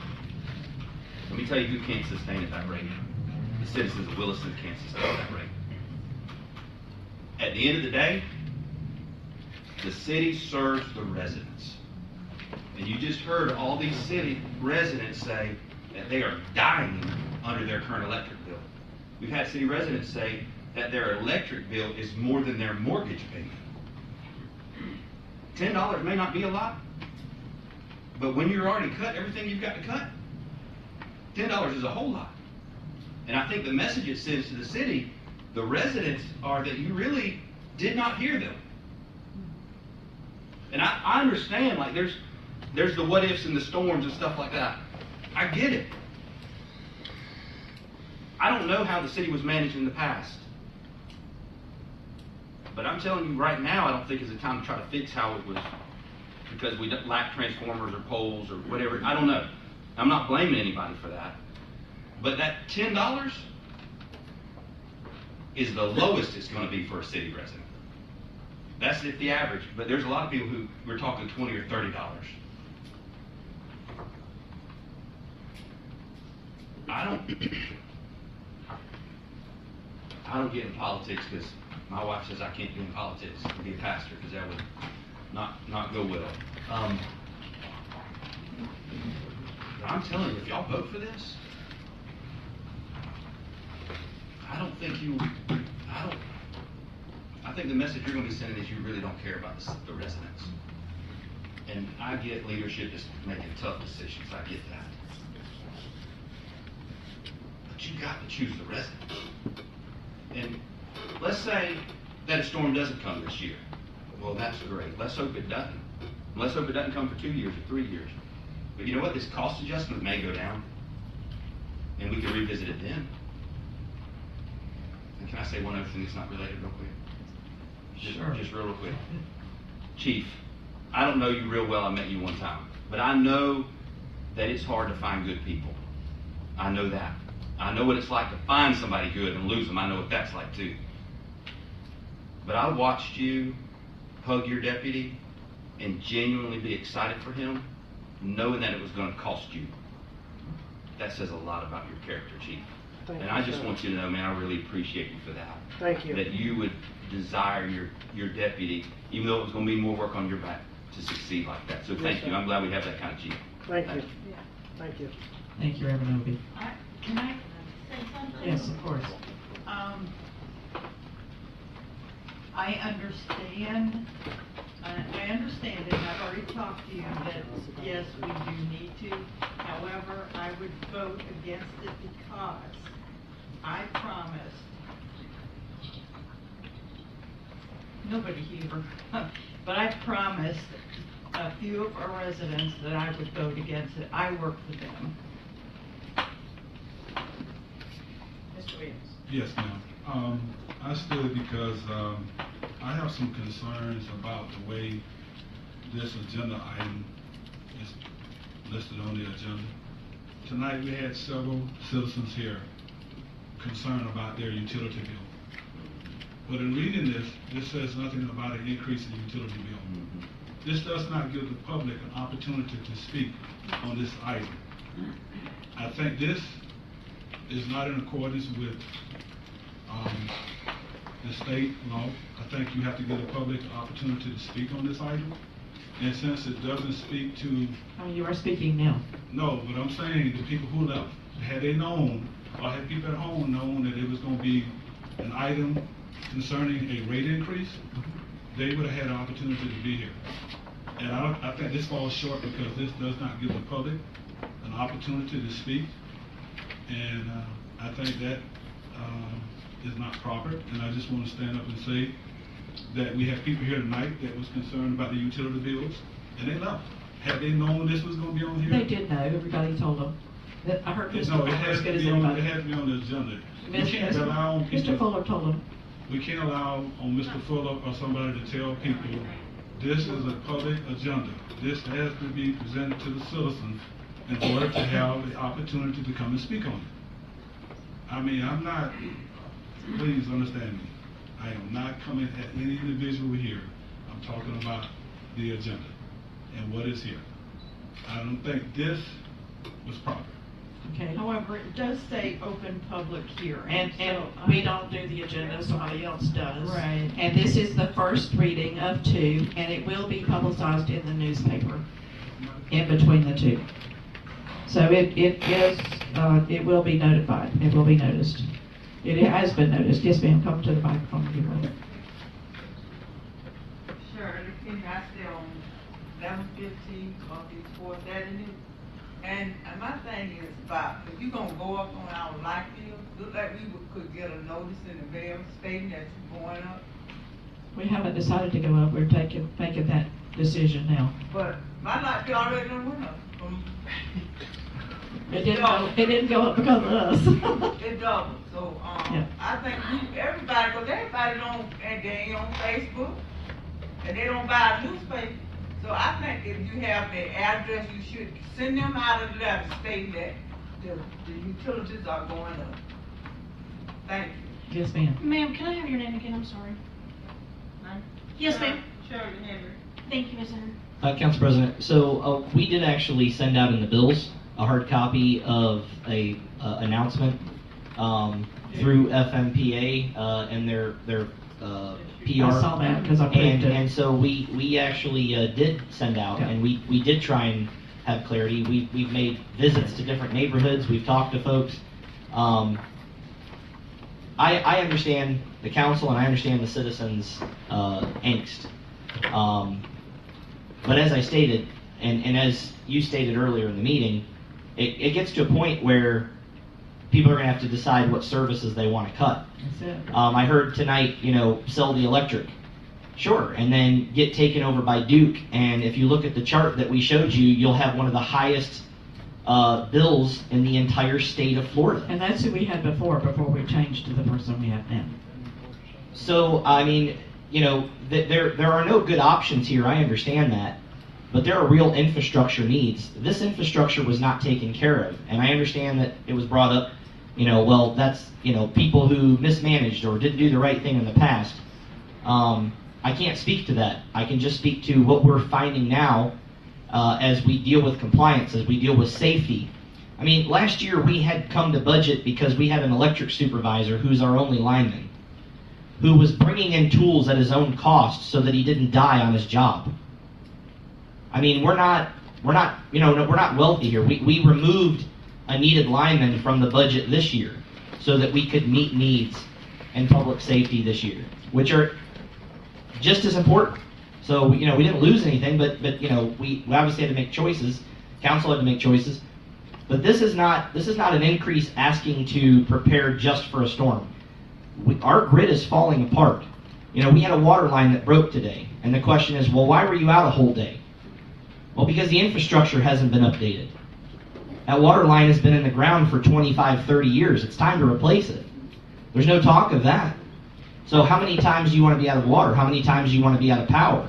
Let me tell you who can't sustain at that rate. The citizens of Williston can't sustain at that rate. At the end of the day, the city serves the residents. And you just heard all these city residents say that they are dying under their current electric bill. We've had city residents say that their electric bill is more than their mortgage payment. $10 may not be a lot, but when you're already cut everything you've got to cut, $10 is a whole lot. And I think the message it sends to the city, the residents, are that you really did not hear them. And I understand, like, there's the what ifs and the storms and stuff like that. I get it. I don't know how the city was managed in the past. But I'm telling you right now, I don't think it's a time to try to fix how it was because we lack transformers or poles or whatever. I don't know. I'm not blaming anybody for that. But that $10 is the lowest it's going to be for a city resident. That's if the average. But there's a lot of people who we're talking $20 or $30. I don't get in politics because my wife says I can't be in politics and be a pastor because that would not go well. But I'm telling you, if y'all vote for this, I think the message you're going to be sending is you really don't care about the residents. And I get leadership is making tough decisions. I get that. But you got to choose the residents. And let's say that a storm doesn't come this year. Well, that's great. Let's hope it doesn't. Let's hope it doesn't come for 2 years or 3 years. But you know what? This cost adjustment may go down. And we can revisit it then. And can I say one other thing that's not related real quick? Just real quick. Chief, I don't know you real well. I met you one time. But I know that it's hard to find good people. I know that. I know what it's like to find somebody good and lose them. I know what that's like too. But I watched you hug your deputy and genuinely be excited for him, knowing that it was going to cost you. That says a lot about your character, Chief. And I just want you to know, man, I really appreciate you for that. Thank you. That you would desire your deputy, even though it was going to be more work on your back, to succeed like that. So thank you. I'm glad we have that kind of chief. Thank you. Thank you. Thank you, Reverend Obie. Can I say something? Yes, of course. I understand it, and I've already talked to you, that yes, we do need to. However, I would vote against it because I promised, nobody here, but I promised a few of our residents that I would vote against it. I work for them. Mr. Williams. Yes, ma'am. I stood because I have some concerns about the way this agenda item is listed on the agenda. Tonight we had several citizens here concerned about their utility bill. But in reading this says nothing about an increase in utility bill. This does not give the public an opportunity to speak on this item. I think this is not in accordance with the state law. I think you have to give the public an opportunity to speak on this item. And since it doesn't speak to... Oh, you are speaking now. No, but I'm saying the people who left, had they known, or had people at home known that it was going to be an item concerning a rate increase, they would have had an opportunity to be here. And I think this falls short because this does not give the public an opportunity to speak. And I think that is not proper. And I just want to stand up and say that we have people here tonight that was concerned about the utility bills, and they left. Had they known this was going to be on here? They did know. Everybody told them. I heard Mr. No, Fuller it has as to good as be on. anybody. It has to be on the agenda. We can't rely on people. Mr. Fuller told them. We can't allow on Mr. Fuller or somebody to tell people this is a public agenda. This has to be presented to the citizens in order to have the opportunity to come and speak on it. I mean, I'm not. Please understand me. I am not coming at any individual here. I'm talking about the agenda and what is here. I don't think this was proper. Okay. However, it does say open public hearing. And so we don't do the agenda, somebody else does. Right. And this is the first reading of 2, and it will be publicized in the newspaper in between the 2. So it will be notified. It will be noticed. It has been noticed. Yes, ma'am. Come to the microphone if you will. Shirley Penny, I stay on 1115 Northeast 4th Avenue. And my thing is about, if you're gonna go up on our light bill, look like we could get a notice in the mail stating that you're going up. We haven't decided to go up. We're making that decision now. But my light bill already done went up. It didn't go up because of us. It doubled. So Yeah. I think everybody, because everybody don't, and they ain't on Facebook, and they don't buy a newspaper. So I think if you have the address, you should send them out a letter stating that the utilities are going up. Thank you. Yes, ma'am. Ma'am, can I have your name again? I'm sorry. Yes, ma'am. Shirley Henry. Thank you, Ms. Henry. Council President, so we did actually send out in the bills a hard copy of a announcement through FMPA and their PR. I saw that because I printed it. And so we actually did send out, Yeah. and we did try and have clarity. We've made visits to different neighborhoods. We've talked to folks. I understand the council and I understand the citizens' angst. But as I stated, and as you stated earlier in the meeting, it gets to a point where people are going to have to decide what services they want to cut. That's it. I heard tonight, sell the electric. Sure, and then get taken over by Duke. And if you look at the chart that we showed you, you'll have one of the highest bills in the entire state of Florida. And that's who we had before we changed to the person we have now. So, I mean, there are no good options here. I understand that. But there are real infrastructure needs. This infrastructure was not taken care of. And I understand that it was brought up, well, that's, people who mismanaged or didn't do the right thing in the past. I can't speak to that. I can just speak to what we're finding now as we deal with compliance, as we deal with safety. I mean, last year we had come to budget because we had an electric supervisor who's our only lineman, who was bringing in tools at his own cost so that he didn't die on his job. I mean, we're not wealthy here. We removed a needed lineman from the budget this year so that we could meet needs in public safety this year, which are just as important. So, we didn't lose anything, but we obviously had to make choices. Council had to make choices. But this is not an increase asking to prepare just for a storm. Our grid is falling apart. We had a water line that broke today, and the question is, well, why were you out a whole day? Well, because the infrastructure hasn't been updated. That water line has been in the ground for 25, 30 years. It's time to replace it. There's no talk of that. So how many times do you want to be out of water? How many times do you want to be out of power?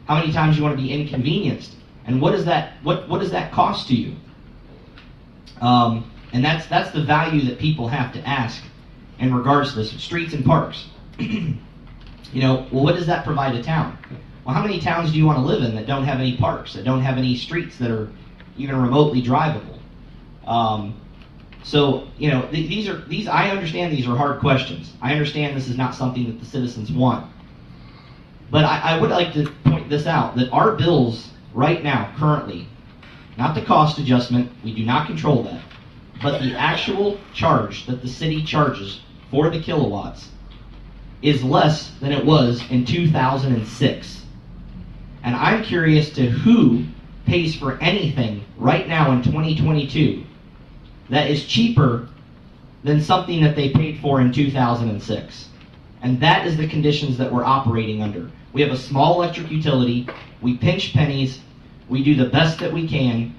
How many times do you want to be inconvenienced? And what does that cost to you? And that's the value that people have to ask in regards to this. Streets and parks. Well, what does that provide a town? Well, how many towns do you want to live in that don't have any parks, that don't have any streets that are even remotely drivable? So, I understand these are hard questions. I understand this is not something that the citizens want. But I would like to point this out, that our bills right now, currently, not the cost adjustment, we do not control that, but the actual charge that the city charges for the kilowatts is less than it was in 2006. And I'm curious to who pays for anything right now in 2022 that is cheaper than something that they paid for in 2006. And that is the conditions that we're operating under. We have a small electric utility, we pinch pennies, we do the best that we can.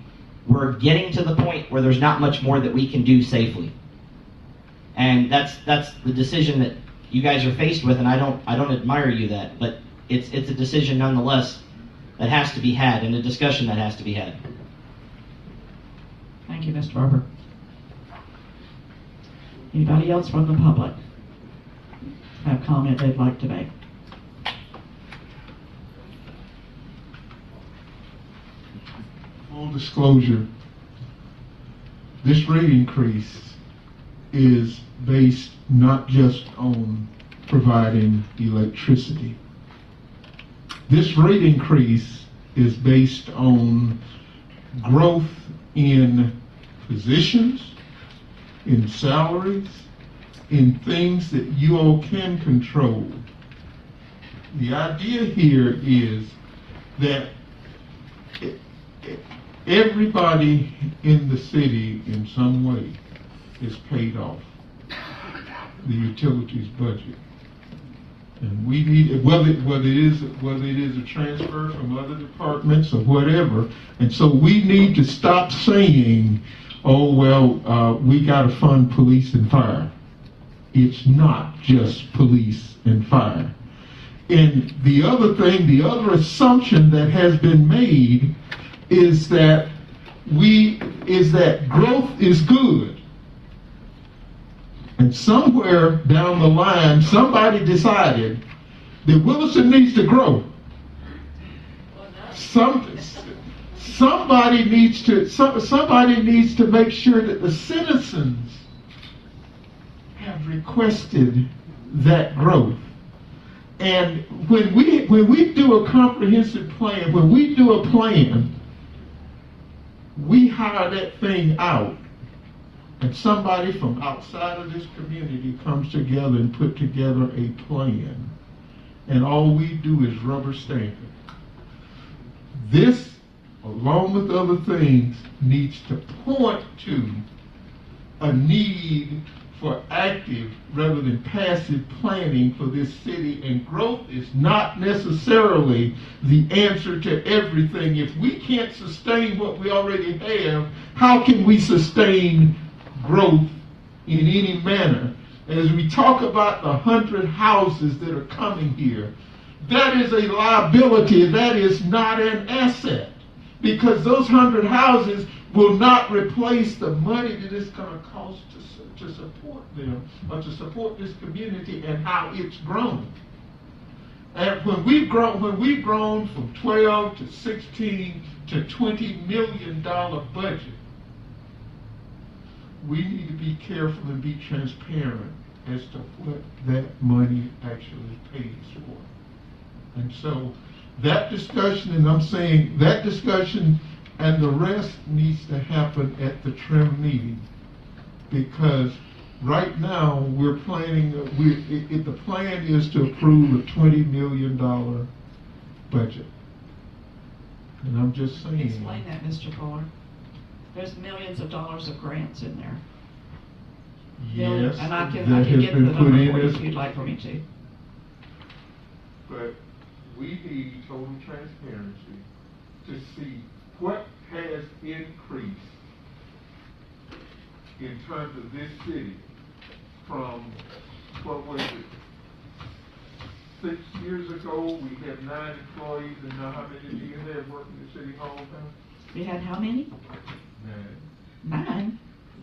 We're getting to the point where there's not much more that we can do safely. And that's the decision that you guys are faced with, and I don't admire you that, but it's a decision nonetheless that has to be had, and a discussion that has to be had. Thank you, Mr. Barber. Anybody else from the public have comment they'd like to make? Full disclosure, this rate increase is based not just on providing electricity. This rate increase is based on growth in positions, in salaries, in things that you all can control. The idea here is that everybody in the city in some way is paid off the utilities budget. And we need, whether it is a transfer from other departments or whatever, and so we need to stop saying, oh, well, we got to fund police and fire. It's not just police and fire. And the other thing, the other assumption that has been made is that growth is good. And somewhere down the line, somebody decided that Williston needs to grow. somebody needs to make sure that the citizens have requested that growth. And when we do a comprehensive plan, when we do a plan, we hire that thing out, and somebody from outside of this community comes together and put together a plan, and all we do is rubber stamp it. This, along with other things, needs to point to a need for active rather than passive planning for this city, and growth is not necessarily the answer to everything. If we can't sustain what we already have, how can we sustain growth in any manner? As we talk about the 100 houses that are coming here, that is a liability, that is not an asset, because those 100 houses will not replace the money that it's going to cost to support them, or to support this community and how it's grown. And when we've grown from 12 to 16 to $20 million budget, we need to be careful and be transparent as to what that money actually pays for. And so that discussion, and I'm saying that discussion and the rest needs to happen at the trim meeting, because right now we're planning, the plan is to approve a $20 million budget. And I'm just saying. Explain that, Mr. Fuller. There's millions of dollars of grants in there. Yes, and I can that has get the been put number in for you as- if you'd like for me to. But we need total transparency to see what has increased in terms of this city from, what was it, 6 years ago, we had 9 employees, and now how many do you have working at City Hall now? We had how many? 9. 9?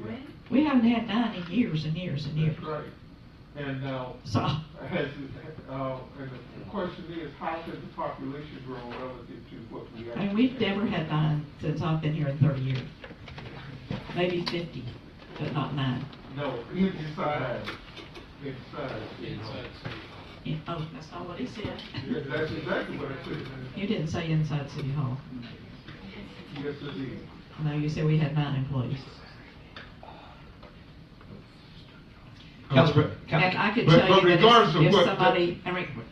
Yeah. We haven't had 9 in years and years and years. That's right. And now, So, and the question is, how has the population grown relative to what we actually and we've have? never had 9 since I've been here in 30 years. Maybe 50, but not 9. No, inside. Oh, that's not what he said. Yeah, that's exactly what I said. You didn't say inside City Hall. Yes, it is. No, you said we had 9 employees. And I could But tell you that regardless of if what- somebody,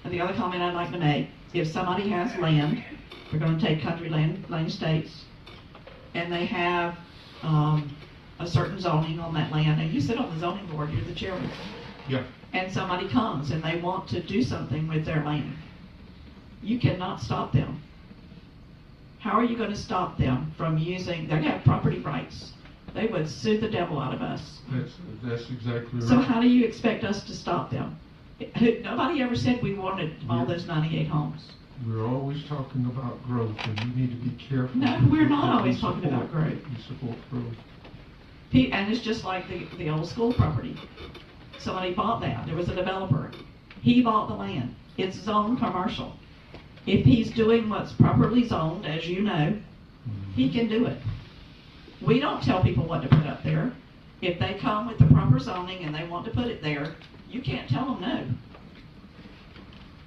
the other comment I'd like to make, if somebody has land, we're gonna take country lane states, and they have, a certain zoning on that land, and you sit on the zoning board, you're the chairman. Yeah. And somebody comes and they want to do something with their land, you cannot stop them. How are you gonna stop them from using, they have property rights, they would sue the devil out of us. That's exactly right. So how do you expect us to stop them? Nobody ever said we wanted all those 98 homes. We're always talking about growth, and we need to be careful. No, we're not that we always talking about support- growth. We support growth. And it's just like the old school property. Somebody bought that, there was a developer. He bought the land, it's zoned commercial. If he's doing what's properly zoned, as you know, he can do it. We don't tell people what to put up there. If they come with the proper zoning and they want to put it there, you can't tell them no.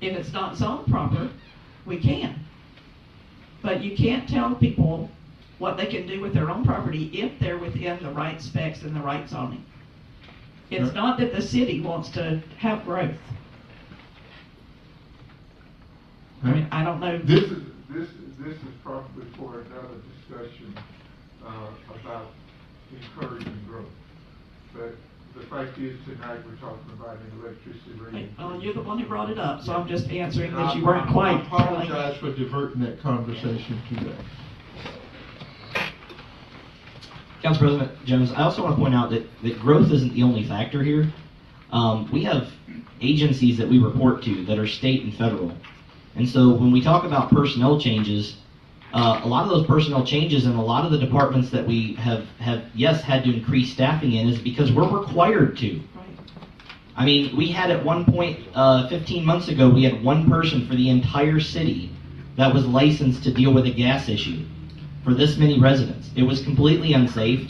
If it's not zoned proper, we can. But you can't tell people what they can do with their own property if they're within the right specs and the right zoning. It's not that the city wants to have growth. I mean, I don't know. This is probably for another discussion about encouraging growth. But the fact is, tonight we're talking about an electricity rate. Well, you're the one who brought it up, so I'm just answering And that you weren't quite. I apologize for diverting that conversation to that. Council President Jones, I also want to point out that growth isn't the only factor here. We have agencies that we report to that are state and federal. And so when we talk about personnel changes, a lot of those personnel changes in a lot of the departments that we have yes, had to increase staffing in is because we're required to. I mean, we had at one point, 15 months ago, we had one person for the entire city that was licensed to deal with a gas issue. for this many residents. It was completely unsafe,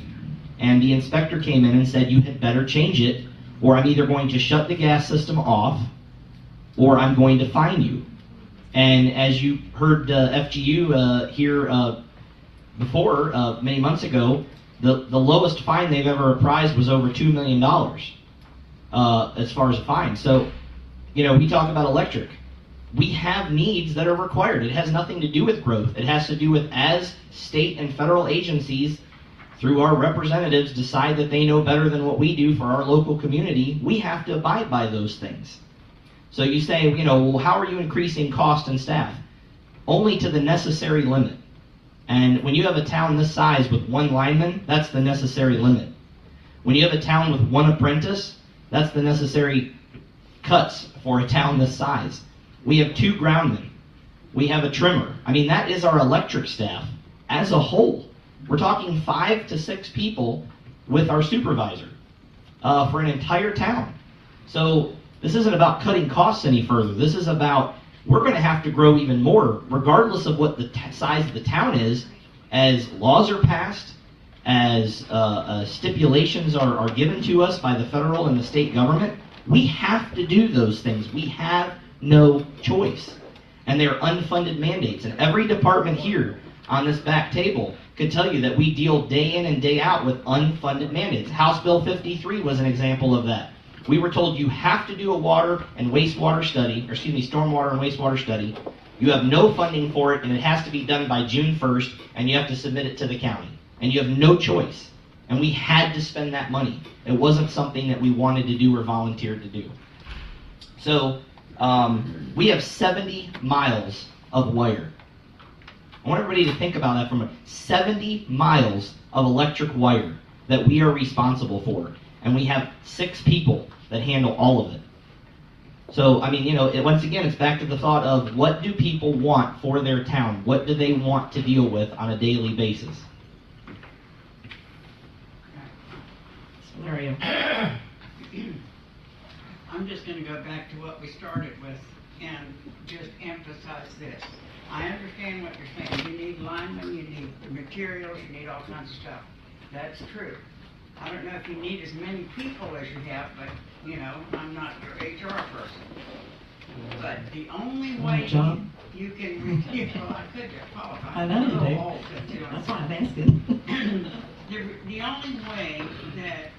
and the inspector came in and said, you had better change it, or I'm either going to shut the gas system off, or I'm going to fine you. And as you heard FGU here before, many months ago, the lowest fine they've ever apprised was over $2 million as far as a fine. So, we talk about electric. We have needs that are required. It has nothing to do with growth. It has to do with, as state and federal agencies, through our representatives, decide that they know better than what we do for our local community, we have to abide by those things. So you say, well, how are you increasing cost and staff? Only to the necessary limit. And when you have a town this size with one lineman, that's the necessary limit. When you have a town with one apprentice, that's the necessary cuts for a town this size. We have 2 groundmen. We have a trimmer. I mean, that is our electric staff as a whole. We're talking 5 to 6 people with our supervisor for an entire town. So this isn't about cutting costs any further. This is about, we're going to have to grow even more, regardless of what the size of the town is, as laws are passed, as stipulations are given to us by the federal and the state government. We have to do those things. We have no choice. And they're unfunded mandates. And every department here on this back table could tell you that we deal day in and day out with unfunded mandates. House Bill 53 was an example of that. We were told you have to do a water and wastewater study, or stormwater and wastewater study. You have no funding for it, and it has to be done by June 1st, and you have to submit it to the county. And you have no choice. And we had to spend that money. It wasn't something that we wanted to do or volunteered to do. So we have 70 miles of wire. I want everybody to think about that 70 miles of electric wire that we are responsible for. And we have 6 people that handle all of it. So, I mean, once again, it's back to the thought of, what do people want for their town? What do they want to deal with on a daily basis? Larry. I'm just going to go back to what we started with and just emphasize this. I understand what you're saying. You need linemen, you need materials, you need all kinds of stuff. That's true. I don't know if you need as many people as you have, but, I'm not your HR person. But the only way you can, I could just qualify. I know you do. That's why I'm asking. The only way that,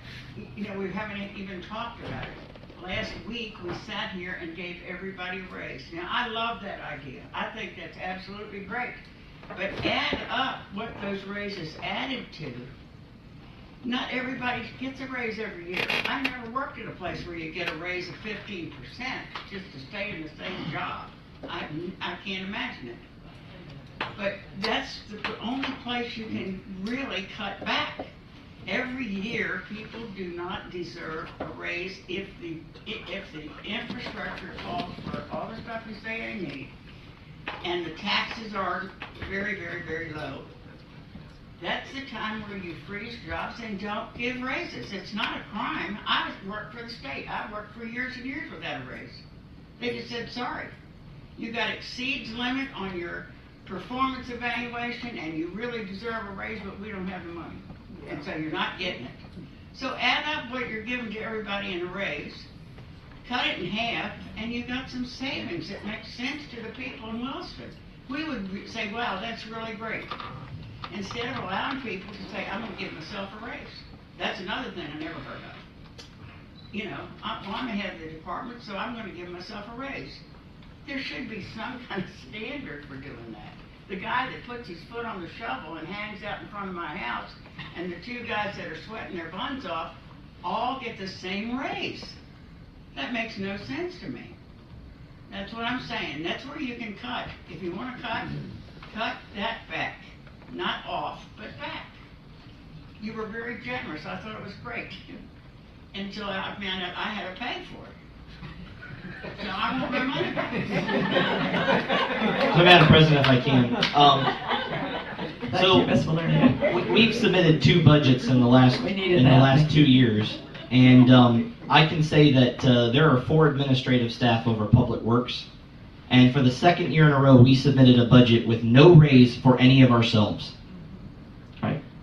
we haven't even talked about it. Last week, we sat here and gave everybody a raise. Now, I love that idea. I think that's absolutely great. But add up what those raises added to. Not everybody gets a raise every year. I never worked at a place where you get a raise of 15% just to stay in the same job. I can't imagine it. But that's the only place you can really cut back. Every year, people do not deserve a raise if the infrastructure calls for all the stuff you say they need, and the taxes are very, very, very low. That's the time where you freeze jobs and don't give raises. It's not a crime. I worked for the state. I worked for years and years without a raise. They just said, sorry, you got exceeds limit on your performance evaluation, and you really deserve a raise, but we don't have the money. And so you're not getting it. So add up what you're giving to everybody in a raise, cut it in half, and you got some savings that makes sense to the people in Williston. We would say, wow, that's really great. Instead of allowing people to say, I'm going to give myself a raise. That's another thing I never heard of. I'm ahead of the department, so I'm going to give myself a raise. There should be some kind of standard for doing that. The guy that puts his foot on the shovel and hangs out in front of my house, and the 2 guys that are sweating their buns off, all get the same raise. That makes no sense to me. That's what I'm saying. That's where you can cut. If you want to cut that back. Not off, but back. You were very generous. I thought it was great. Until I had to pay for it. So I want my money back. So, Madam President, if I can. We've submitted 2 budgets in the last 2 years, and I can say that there are 4 administrative staff over Public Works, and for the 2nd year in a row, we submitted a budget with no raise for any of ourselves.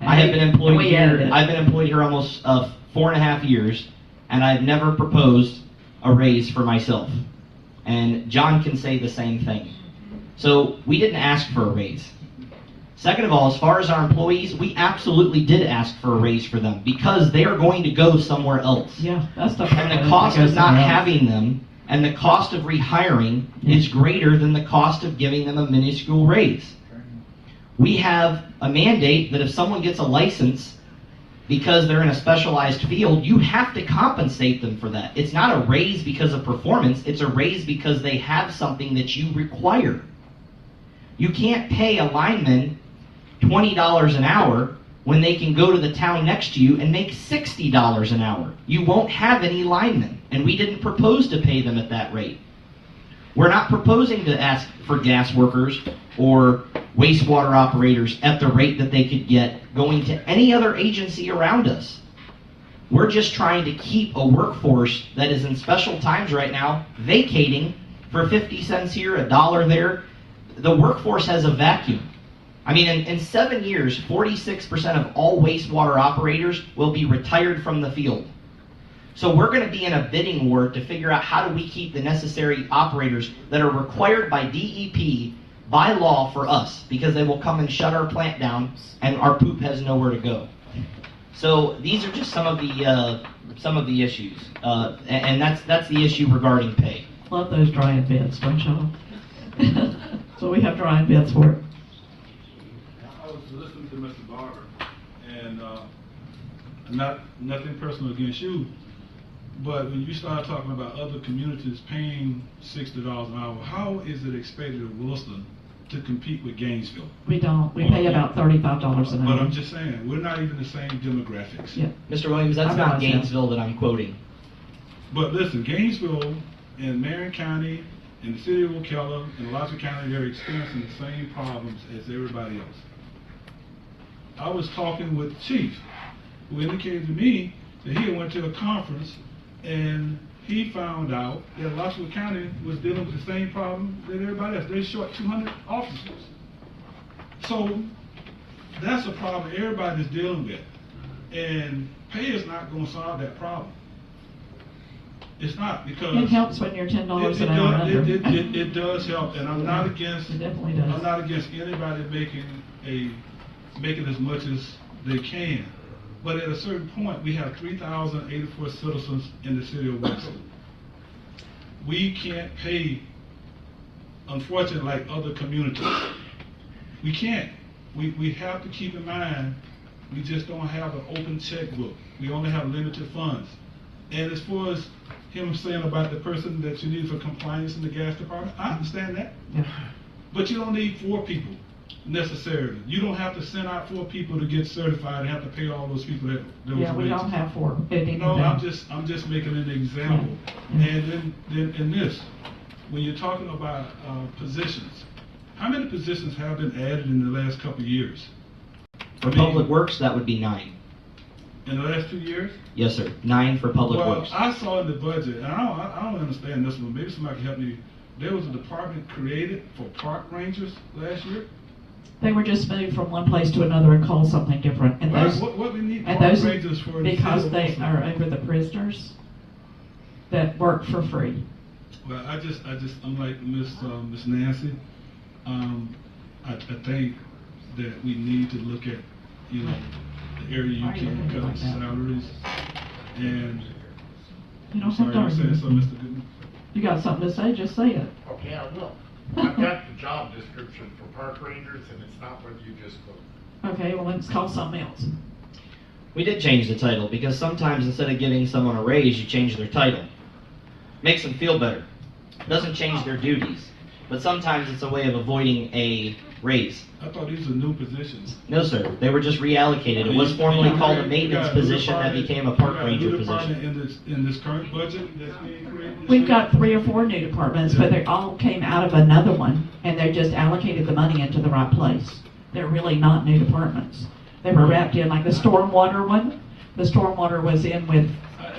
I have been employed we added here, it. I've been employed here almost 4.5 years, and I've never proposed a raise for myself. And John can say the same thing. So we didn't ask for a raise. Second of all, as far as our employees, we absolutely did ask for a raise for them because they are going to go somewhere else. Yeah, that's the And the cost of not having them and the cost of rehiring is greater than the cost of giving them a minuscule raise. We have a mandate that if someone gets a license because they're in a specialized field, you have to compensate them for that. It's not a raise because of performance, it's a raise because they have something that you require. You can't pay a lineman $20 an hour when they can go to the town next to you and make $60 an hour. You won't have any linemen, and we didn't propose to pay them at that rate. We're not proposing to ask for gas workers or wastewater operators at the rate that they could get going to any other agency around us. We're just trying to keep a workforce that is in special times right now, vacating for 50 cents here, $1 there. The workforce has a vacuum. I mean, in 7 years, 46% of all wastewater operators will be retired from the field. So we're going to be in a bidding war to figure out how do we keep the necessary operators that are required by DEP, by law for us, because they will come and shut our plant down and our poop has nowhere to go. So these are just some of the issues, and that's the issue regarding pay. Love those drying beds, don't y'all? So we have drying beds for it. I was listening to Mr. Barber, and nothing personal against you, but when you start talking about other communities paying $60 an hour, how is it expected of Williston to compete with Gainesville? We don't. We pay about $35 an hour. But I'm just saying, we're not even the same demographics. Yeah. Mr. Williams, that's not Gainesville that I'm quoting. But listen, Gainesville and Marion County and the city of Ocala and Alachua County, they're experiencing the same problems as everybody else. I was talking with the chief, who indicated to me that he went to a conference and he found out that Alachua County was dealing with the same problem that everybody else. They're short 200 officers. So that's a problem everybody's dealing with. And pay is not going to solve that problem. It's not, because it helps when you're $10 an hour under. It does help, and I'm not against. It definitely does. I'm not against anybody making as much as they can, but at a certain point, we have 3,084 citizens in the city of Williston. We can't pay, unfortunately, like other communities. We can't. We have to keep in mind, we just don't have an open checkbook. We only have limited funds. And as far as him saying about the person that you need for compliance in the gas department, I understand that. Yeah. But you don't need 4 people necessarily. You don't have to send out 4 people to get certified and have to pay all those people that Yeah, we don't have 4. No, I'm just making an example. Yeah. And then in this, when you're talking about positions, how many positions have been added in the last couple of years? For Public Works, that would be 9. In the last 2 years? Yes, sir. 9 for Public Works. Well, I saw in the budget, and I don't understand this one. Maybe somebody can help me. There was a department created for park rangers last year. They were just moved from one place to another and called something different. And Well, those, what we need and park those rangers for? in the because city of they Williston? are over the prisoners that work for free. Well, I'm like Miss Nancy. I think that we need to look at, the area you Why are you can looking cut like that? salaries. And You don't sorry, have I'm to saying argue. something, Mr. Goodman. You got something to say, just say it. Okay, I will. I've got the job description for park rangers, and it's not what you just quoted. Okay, well, let's call something else. We did change the title because sometimes instead of giving someone a raise, you change their title. Makes them feel better. Doesn't change their duties. But sometimes it's a way of avoiding a raise. I thought these were new positions. No, sir. They were just reallocated. It was formerly called a maintenance position that became a park ranger position. In this current budget that's being created? We've got 3 or 4 new departments, but they all came out of another one, and they just allocated the money into the right place. They're really not new departments. They were wrapped in, like the stormwater one. The stormwater was in with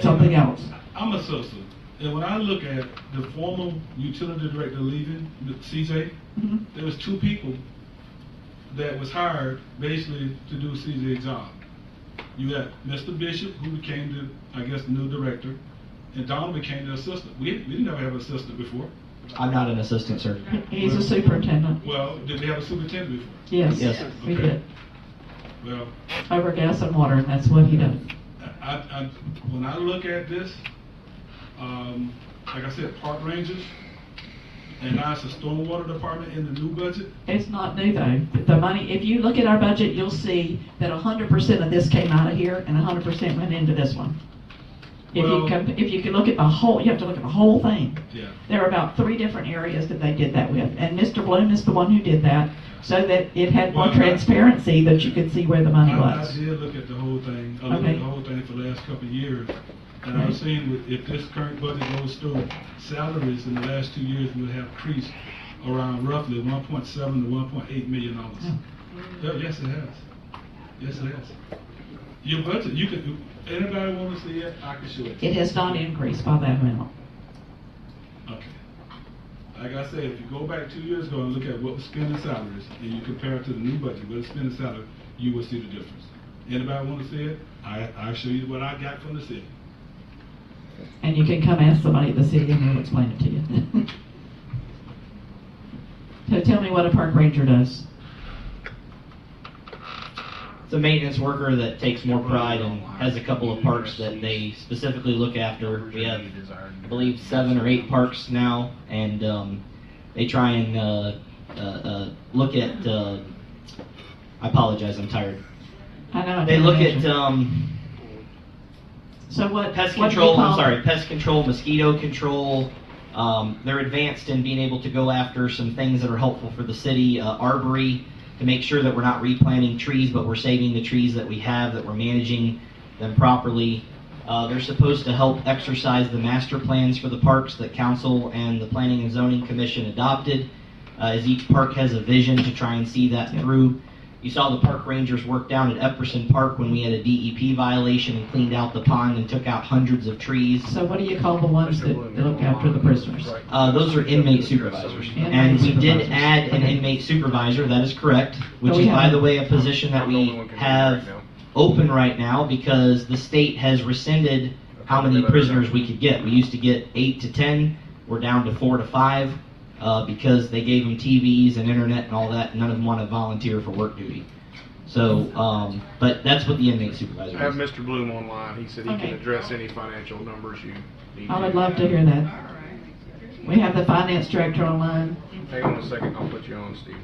something else. I'm a associate. And when I look at the former utility director leaving, CJ, Mhm. there was 2 people that was hired basically to do CJ's job. You got Mr. Bishop, who became the, I guess, the new director, and Donald became the assistant. We didn't ever have an assistant before. I'm not an assistant, sir. He's a superintendent. Well, did we have a superintendent before? Yes, Yes. we Okay. did. Well, Over gas and water, and that's what he does. when I look at this, like I said, park rangers, and now it's the stormwater department in the new budget. It's not new though. The money, if you look at our budget, you'll see that 100% of this came out of here and 100% went into this one. Well- If you can look at the whole, you have to look at the whole thing. Yeah. There are about 3 different areas that they did that with, and Mr. Bloom is the one who did that, so that it had more Well, transparency, that you could see where the money I was. did look at the whole thing. I looked Okay. at the whole thing for the last couple of years. And I was saying, if this current budget goes through, salaries in the last 2 years will have increased around roughly 1.7 to 1.8 million dollars. Yeah, yes, it has. Yes, it has. Your budget, you can, anybody want to see it? I can show it. It has not increased by that amount. Okay. Like I said, if you go back 2 years ago and look at what was spent in salaries, and you compare it to the new budget, what was spent in salary, you will see the difference. Anybody want to see it? I'll show you what I got from the city. And you can come ask somebody at the city and they'll explain it to you. So tell me what a park ranger does. It's a maintenance worker that takes more pride and has a couple of parks that they specifically look after. We have, I believe, 7 or 8 parks now, and they try and look at. I apologize, I'm tired. I know. I They can look imagine. at So what? pest what do you control. call- I'm sorry, pest control, mosquito control. They're advanced in being able to go after some things that are helpful for the city. Arbory, to make sure that we're not replanting trees, but we're saving the trees that we have, that we're managing them properly. They're supposed to help exercise the master plans for the parks that council and the Planning and Zoning Commission adopted, as each park has a vision to try and see that through. You saw the park rangers work down at Epperson Park when we had a DEP violation and cleaned out the pond and took out hundreds of trees. So what do you call the ones that look after the prisoners? Those are inmate supervisors. And we did add an inmate supervisor, that is correct, which Oh, we is, have by it. the way, a position that we have open right now because the state has rescinded how many prisoners we could get. We used to get 8 to 10, we're down to 4 to 5 because they gave them TVs and internet and all that, and none of them want to volunteer for work duty. So, but that's what the inmate supervisor I have is. Mr. Bloom online. He said he Okay. can address any financial numbers you need. I would love to hear that. We have the finance director online. Hang on a second, I'll put you on, Steve.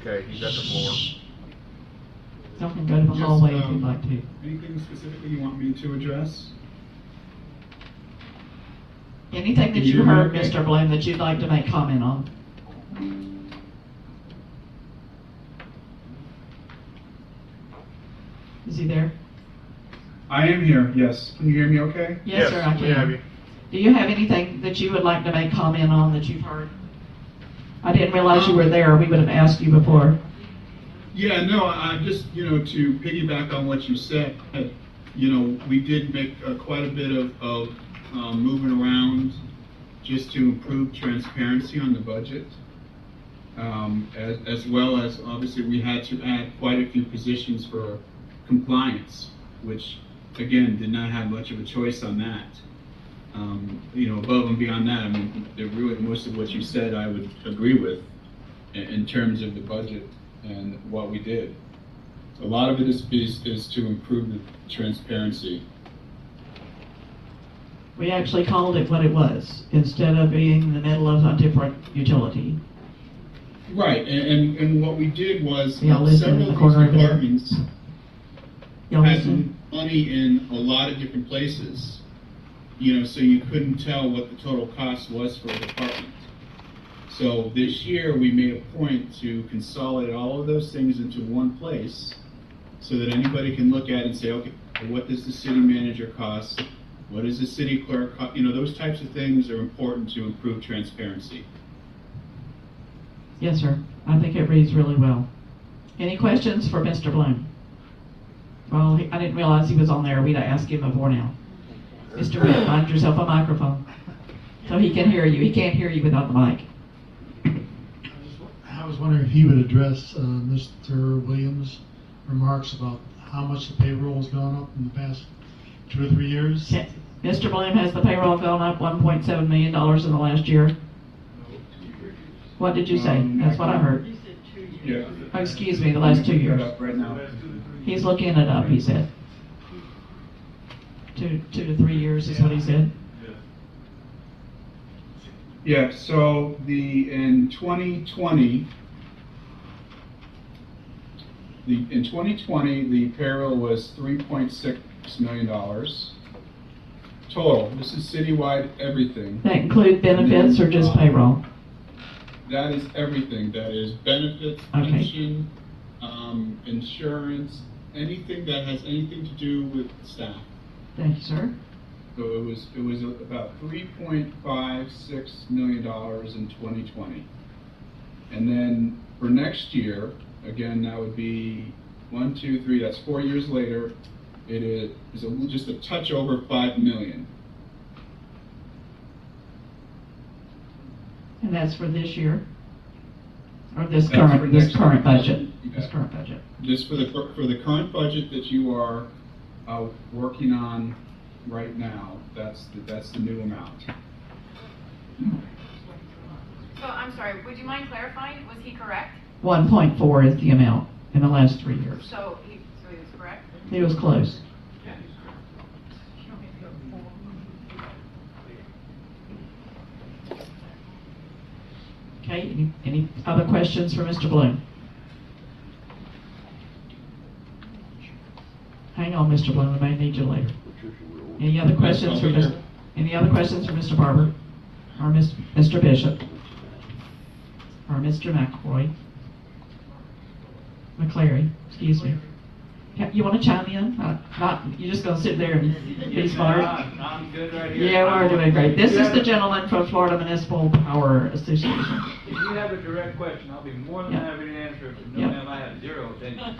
Okay, he's at the floor. Y'all can go to the hallway if you'd like to. Anything specifically you want me to address? Anything that Can you you hear me heard, okay? Mr. Bloom, that you'd like to make comment on? Is he there? I am here, yes. Can you hear me okay? Yes, sir, I we have can. you. Do you have anything that you would like to make comment on that you've heard? I didn't realize you were there. We would have asked you before. Yeah, no, I just, to piggyback on what you said, we did make quite a bit of moving around just to improve transparency on the budget. As well as, obviously, we had to add quite a few positions for compliance, which, again, did not have much of a choice on that. Above and beyond that, I mean, really most of what you said I would agree with in terms of the budget and what we did. A lot of it is to improve the transparency. We actually called it what it was, instead of being in the middle of a different utility. Right, and what we did was Y'all listen in several the of corner these over there. departments Y'all had listen. money in a lot of different places, so you couldn't tell what the total cost was for a department. So this year, we made a point to consolidate all of those things into one place so that anybody can look at it and say, okay, what does the city manager cost? What does the city clerk cost? Those types of things are important to improve transparency. Yes, sir. I think it reads really well. Any questions for Mr. Bloom? Well, I didn't realize he was on there. We'd have asked him before now. Mr. Witt, find yourself a microphone. so he can hear you. He can't hear you without the mic. I was wondering if he would address Mr. Williams' remarks about how much the payroll has gone up in the past 2 or 3 years. Yes. Mr. Bloom, has the payroll gone up $1.7 million in the last year? What did you say? That's what I heard. Yeah. Oh, excuse me, the last 2 years. Right now. He's looking it up, he said. 2 to 3 years is what he said. Yeah, so in 2020, the payroll was $3.6 million total. This is citywide, everything. That include benefits or just payroll? That is everything. That is benefits, Okay. pension, insurance, anything that has anything to do with staff. Thank you, sir. So it was about $3.56 million in 2020. And then for next year, again, that would be 1, 2, 3, that's 4 years later, it is just a touch over $5 million. And that's for this year? Or this That's for current next budget? year. This current budget. Just for the current budget that you are working on right now, that's the new amount. So, I'm sorry, would you mind clarifying? Was he correct? 1.4 is the amount in the last 3 years. So he was correct? He was close. Okay, any other questions for Mr. Bloom? Hang on, Mr. Bloom, we may need you later. Any other questions for Mr. Barber? Or Mr. Bishop? Or Mr. McCoy? McCleary, excuse me. You want to chime in? You're just going to sit there and be smart? I'm good right here. Yeah, we're doing great. This is the gentleman from Florida Municipal Power Association. If you have a direct question, I'll be more than happy to answer it, but no, ma'am, I have zero attention.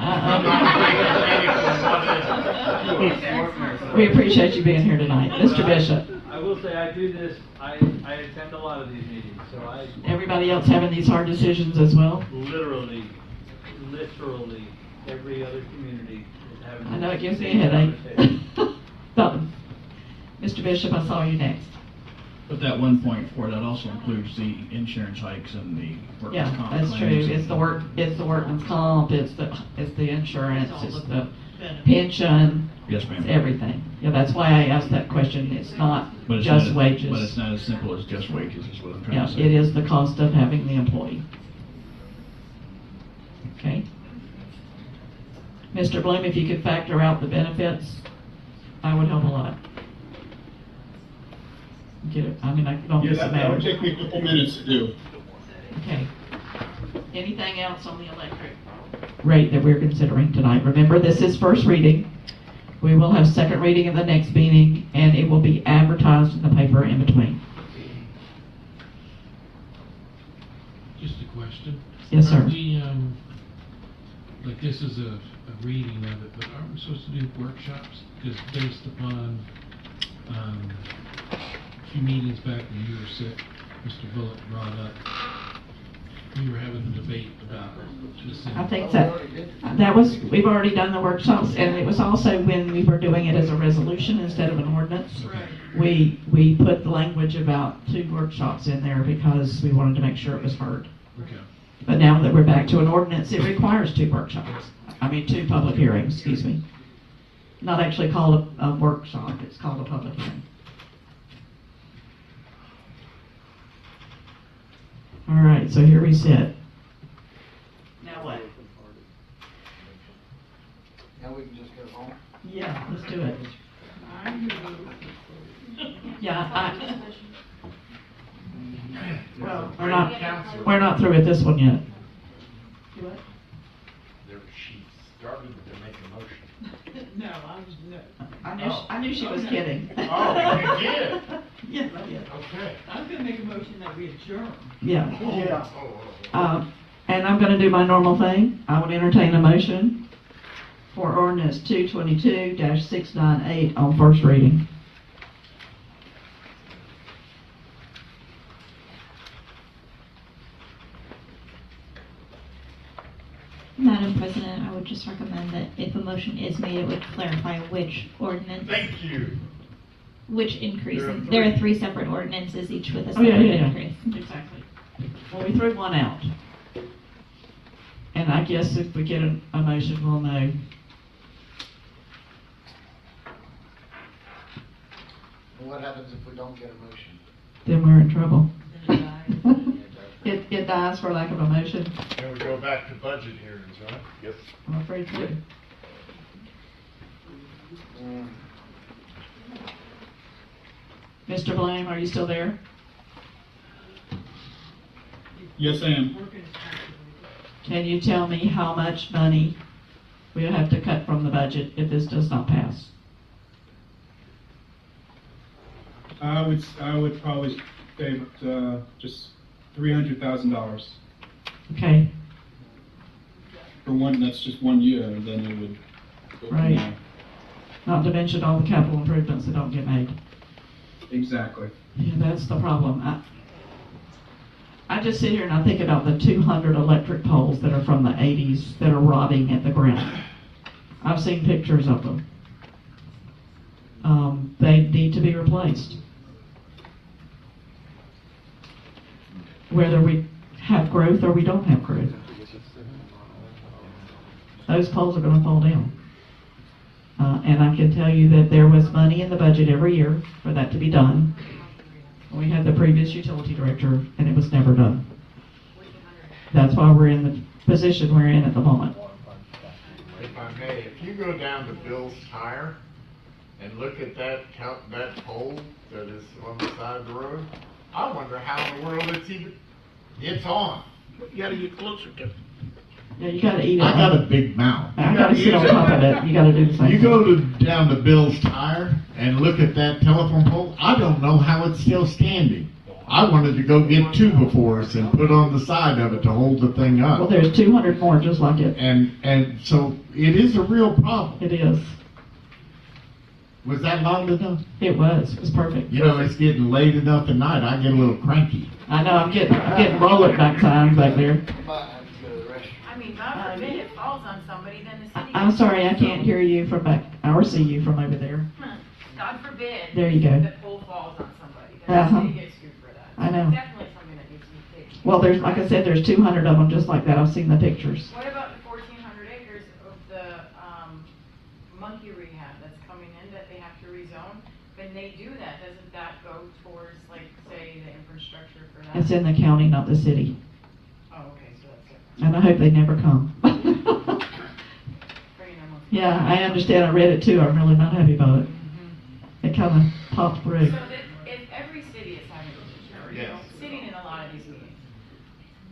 We appreciate you being here tonight. Mr. Bishop. I will say I do this, I attend a lot of these meetings, so I... Everybody else having these hard decisions as well? Literally, every other community is having... I know it gives me a headache. Mr. Bishop, I saw you next. But that 1.4, that also includes the insurance hikes and the workers' comp Yeah, that's true. claims. It's the workman's comp, it's the insurance, it's the pension. Yes, ma'am. It's everything. Yeah, that's why I asked that question. It's not But it's just not- wages. But it's not as simple as just wages, is what I'm trying Yeah, to say. it is the cost of having the employee. Okay. Mr. Bloom, if you could factor out the benefits, I would help a lot. Get it? I mean, I don't Yeah, think it that would matters. take me a couple minutes to do. Okay. Anything else on the electric rate that we're considering tonight? Remember, this is first reading. We will have second reading in the next meeting, and it will be advertised in the paper in between. Just a question. Yes, sir. Are we, like this is a reading of it, but aren't we supposed to do workshops? Because based upon a few meetings back when you were sick, Mr. Bullock brought up, we were having a debate about this. I think that was, we've already done the workshops, and it was also when we were doing it as a resolution instead of an ordinance. We put the language about 2 workshops in there because we wanted to make sure it was heard. Okay. But now that we're back to an ordinance, it requires 2 workshops. 2 public hearings, excuse me. Not actually called a workshop, it's called a public hearing. All right, so here we sit. Now what? Now we can just go home? Yeah, let's do it. Yeah, well, we're not through with this one yet. What? She started to make a motion. No, I was, no. I knew she was kidding. Oh, you did? Yes, I did. Okay. I was gonna make a motion that we adjourn. Yeah. Yeah. And I'm gonna do my normal thing. I would entertain a motion for ordinance 222-698 on first reading. would just recommend that if a motion is made, it would clarify which ordinance, Thank you. which increase. There are And there are three. 3 separate ordinances, each with a Oh, separate yeah, yeah, yeah. increase. Exactly. Well, we threw one out. And I guess if we get a motion, we'll know. What happens if we don't get a motion? Then we're in trouble. It dies for lack of a motion. And we go back to budget hearings, right? Yep. I'm afraid so. Mr. Blame, are you still there? Yes, I am. Can you tell me how much money we'll have to cut from the budget if this does not pass? I would probably say just $300,000 Okay, for one. That's just 1 year, and then it would go from Right. there. not to mention all the capital improvements that don't get made. Exactly. Yeah, that's the problem. I just sit here and I think about the 200 electric poles that are from the 80s that are rotting at the ground. I've seen pictures of them. They need to be replaced. Whether we have growth or we don't have growth. Those poles are going to fall down. And I can tell you that there was money in the budget every year for that to be done. We had the previous utility director, and it was never done. That's why we're in the position we're in at the moment. If I may, if you go down to Bill's Tire and look at that pole that is on the side of the road, I wonder how in the world it's on. You gotta get closer to it. Yeah, you gotta eat it. I got a big mouth. I gotta sit on top of it. You gotta do the same. You go down to Bill's Tire and look at that telephone pole, I don't know how it's still standing. I wanted to go get 2 before us and put on the side of it to hold the thing up. Well, there's 200 more just like it. And so it is a real problem. It is. Was that long enough? It was. It was perfect. You know, it's getting late enough at night, I get a little cranky. I know. I'm getting roller back times back there. I mean, God forbid it falls on somebody, then the city. I'm sorry, I can't hear you from back, or see you from over there. God forbid. There you go. The pole falls on somebody, then the city gets sued for that. I know. It's definitely something that needs to be fixed. Well, there's, like I said, there's 200 of them just like that. I've seen the pictures. What about the 1,400 acres of the, monkey rehab that's coming in that they have to rezone? When they do that, doesn't that go towards, like, say, the infrastructure for that? It's in the county, not the city. Oh, okay, so that's it. And I hope they never come. Yeah, I understand. I read it too. I'm really not happy about it. It kind of popped through. So that if every city is having this issue, or, you know, sitting in a lot of these meetings,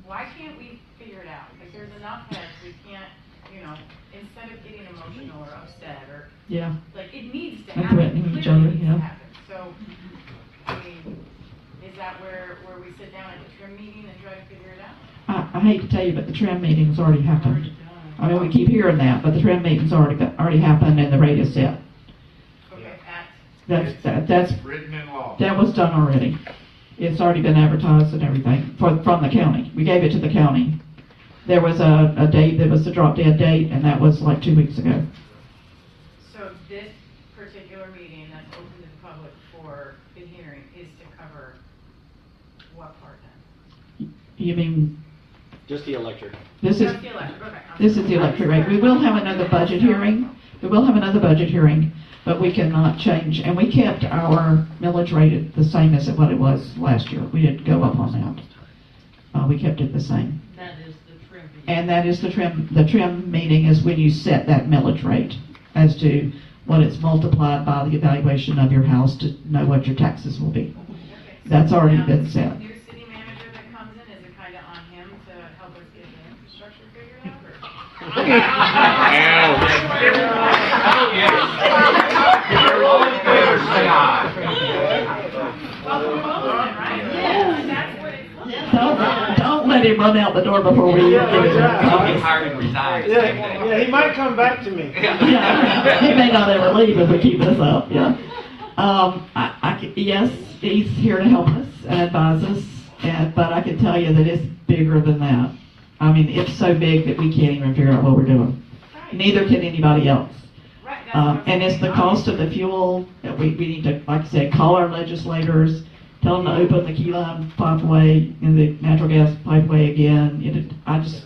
why can't we figure it out? Like, there's enough heads, we can't, you know, instead of getting emotional or upset, or, Yeah. like, it needs to And happen. threatening It each clearly other, needs yeah. to happen. So, I mean, is that where we sit down at the trim meeting and try to figure it out? I hate to tell you, but the trim meeting's already happened. I mean, we keep hearing that, but the trim meeting's already happened and the rate is set. Okay, That's written in law. that was done already. It's already been advertised and everything from the county. We gave it to the county. There was a date that was the drop dead date, and that was like 2 weeks ago. So this particular meeting that's open to the public for the hearing is to cover what part then? You mean Just the electric. this is Just the electric, okay. this is the electric rate? We will have another budget hearing. We will have another budget hearing, but we cannot change. And we kept our millage rate the same as what it was last year. We didn't go up on that. We kept it the same. That is the trim. And that is the trim. The trim meeting is when you set that millage rate as to what it's multiplied by the evaluation of your house to know what your taxes will be. That's already been set. New city manager that comes in, is it kind of on him to help us get the infrastructure figured out, Don't let him run out the door before we give him a copy. Yeah, he might come back to me. Yeah, he may not ever leave if we keep this up. Yeah. Yes, he's here to help us and advise us, but I can tell you that it's bigger than that. I mean, it's so big that we can't even figure out what we're doing. Right, Neither can anybody else. Right, that's what I'm And it's the saying. cost of the fuel that we need to, like I said, call our legislators, tell them to open the key line pipeway and the natural gas pipeway again. I just,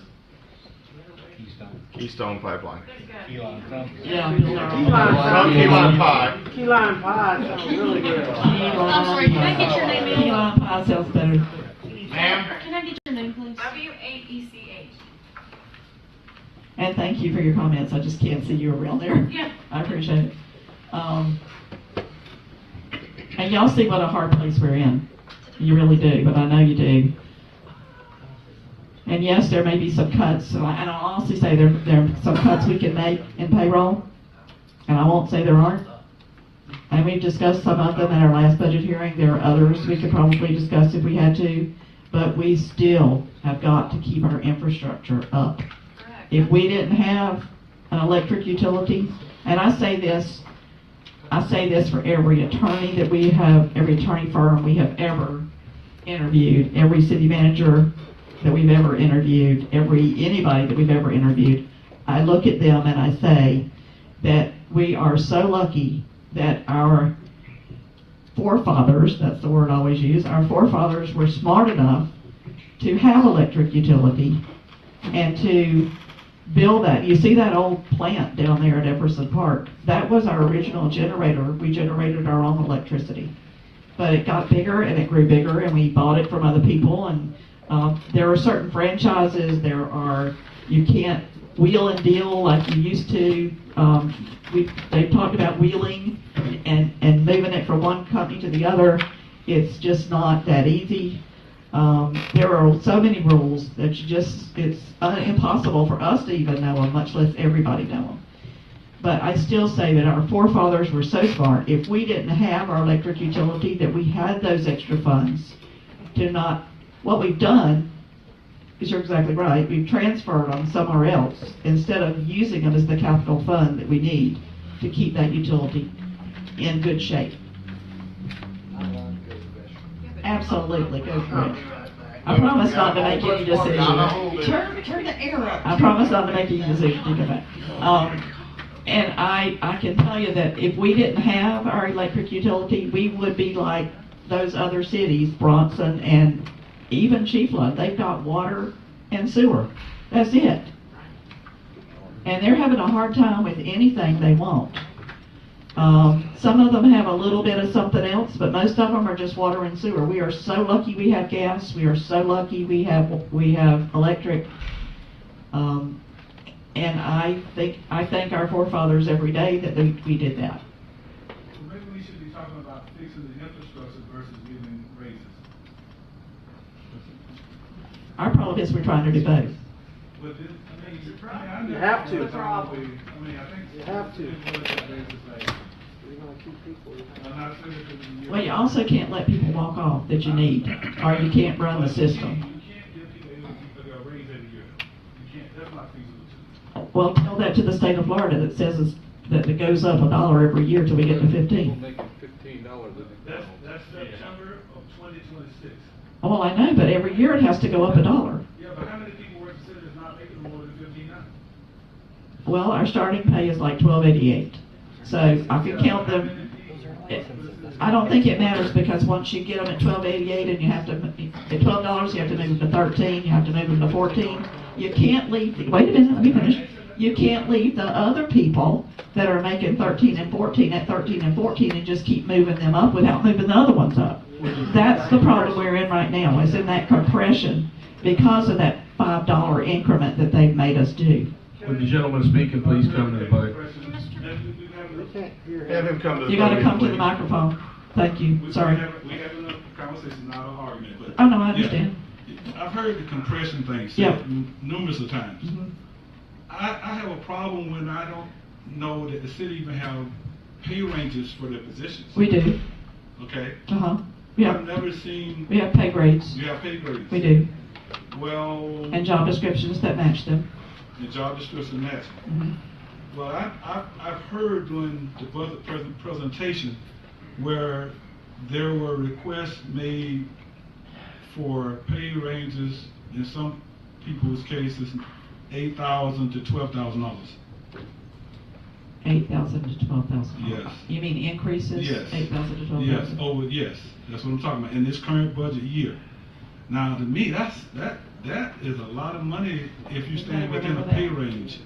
Keystone Pipeline. yeah. Key lime pie. Key lime pie sounds really good. I'm sorry, can I get your name, Key ma'am? lime pie sounds better. Ma'am? Can I get your name, please? W-A-E-C-H. And thank you for your comments. I just can't see you around there. Yeah. I appreciate it. And y'all see what a hard place we're in. You really do, but I know you do. And yes, there may be some cuts, and I'll honestly say there are some cuts we can make in payroll, and I won't say there aren't. And we've discussed some of them at our last budget hearing. There are others we could probably discuss if we had to, but we still have got to keep our infrastructure up. If we didn't have an electric utility, and I say this for every attorney that we have, every attorney firm we have ever interviewed, every city manager that we've ever interviewed, anybody that we've ever interviewed, I look at them and I say that we are so lucky that our forefathers, that's the word I always use, our forefathers were smart enough to have electric utility and to build that. You see that old plant down there at Epperson Park? That was our original generator. We generated our own electricity. But it got bigger and it grew bigger and we bought it from other people, and there are certain franchises, you can't wheel and deal like you used to. They've talked about wheeling and moving it from one company to the other. It's just not that easy. There are so many rules that it's impossible for us to even know them, much less everybody know them. But I still say that our forefathers were so smart. If we didn't have our electric utility, that we had those extra funds what we've done is, you're exactly right, we've transferred them somewhere else instead of using them as the capital fund that we need to keep that utility in good shape. Absolutely, go for it. I promise not to make any decisions. Turn the air up. I promise not to make any decisions to go back. And I can tell you that if we didn't have our electric utility, we would be like those other cities, Bronson and even Chiefland. They've got water and sewer. That's it. And they're having a hard time with anything they want. Some of them have a little bit of something else, but most of them are just water and sewer. We are so lucky we have gas. We are so lucky we have electric. And I thank our forefathers every day that we did that. Maybe we should be talking about fixing the infrastructure versus giving raises. Our problem is we're trying to do both. But this, You have to. I think You have to. I'm not saying that Well, you also can't let people walk off that you need, or you can't run the system. You can't give people a raise every year. You can't. That's not feasible. Well, tell that to the state of Florida that says that it goes up $1 every year till we get to 15. We'll make it $15 That's September of 2026. Well, I know, but every year it has to go up $1. Yeah, but how many people work in the city that's not making more than 15 now? Well, our starting pay is like $12.88, so I can count them. I don't think it matters, because once you get them at $12.88 and you have to at $12, you have to move them to 13, you have to move them to 14. You can't leave. Wait a minute, let me finish. You can't leave the other people that are making 13 and 14 at 13 and 14 and just keep moving them up without moving the other ones up. That's the problem we're in right now, is in that compression because of that $5 increment that they've made us do. Would the gentleman speaking please come to the podium? Have him come to the You gotta podium, come to the please. microphone. Thank you, sorry. We have enough conversation, not an argument. But Oh, no, I understand. I've heard the compression thing said Yeah. numerous of times. Mhm. I have a problem when I don't know that the city even have pay ranges for their positions. We do. Okay? Uh-huh. Yeah. I've never seen. We have pay grades. You have pay grades. We do. Well. And job descriptions that match them. The job description match. Mhm. Well, I've heard during the budget presentation where there were requests made for pay ranges in some people's cases, $8,000 to $12,000. 8,000 to 12,000. Yes. You mean increases? Yes. 8,000 to 12,000? Yes, yes, that's what I'm talking about, in this current budget year. Now, to me, that is a lot of money if you stand within a pay range.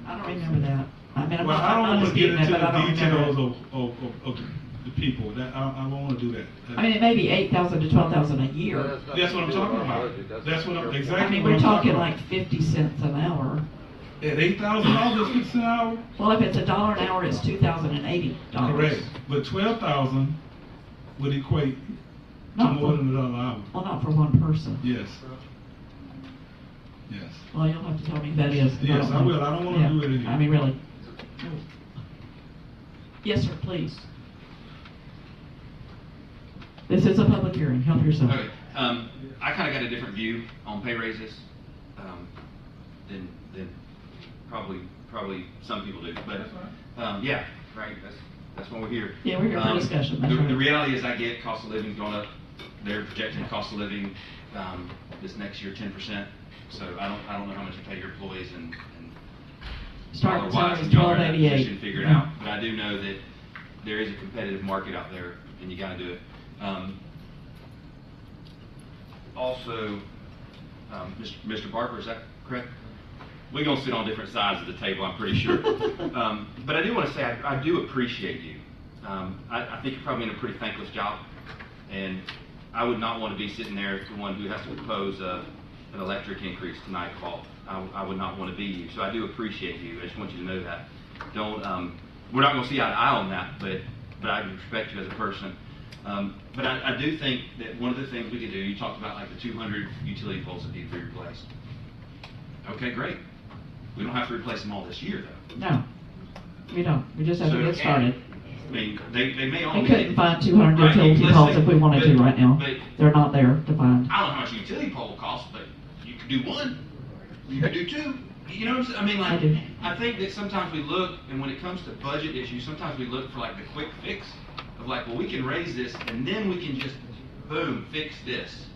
I don't remember that. I mean, I'm Well, not, I I'm don't not want to get disputing into that, but I the don't remember details it. of the people, that, I don't want to do that. I mean, it may be 8,000 to 12,000 a year. That's what I'm talking about. That's what I'm, exactly I mean, what we're I'm talking about. like 50 cents an hour. At $8,000, it's an hour? Well, if it's $1 an hour, it's $2,080. Correct, but 12,000 would equate to Not more for- than $1 an hour. Well, not for one person. Yes. Yes. Well, you'll have to tell me who that is. 'cause Yes, don't I know. will. I don't wanna do it anymore. I mean, really. Yes, sir, please. This is a public hearing. Help yourself. Okay, I kind of got a different view on pay raises than probably some people do. But yeah, right. That's why we're here. Yeah, we're here for discussion. That's The right. reality is, I get cost of living's going up. They're projecting cost of living this next year 10%. So I don't know how much you pay your employees and Starting dollar-wise, salary is and y'all are in that $12.88. position to figure it out. But I do know that there is a competitive market out there, and you got to do it. Also, Mr. Barker, is that correct? We're going to sit on different sides of the table, I'm pretty sure. But I do want to say, I do appreciate you. I think you're probably in a pretty thankless job, and I would not want to be sitting there as the one who has to propose an electric increase tonight, fall. I would not want to be you. So I do appreciate you. I just want you to know that. We're not going to see eye to eye on that, but I respect you as a person. But I do think that one of the things we could do, you talked about like the 200 utility poles that need to be replaced. Okay, great. We don't have to replace them all this year, though. No, we don't. We just have to get started. I mean, they may only... We couldn't find 200 Right, utility let's poles say- if we wanted to right now. but- They're not there to find. I don't know how much a utility pole costs, but you could do one. You could do two. You know what I'm saying? I mean, like, I do. I think that sometimes we look, and when it comes to budget issues, sometimes we look for like the quick fix of like, well, we can raise this, and then we can just, boom, fix this.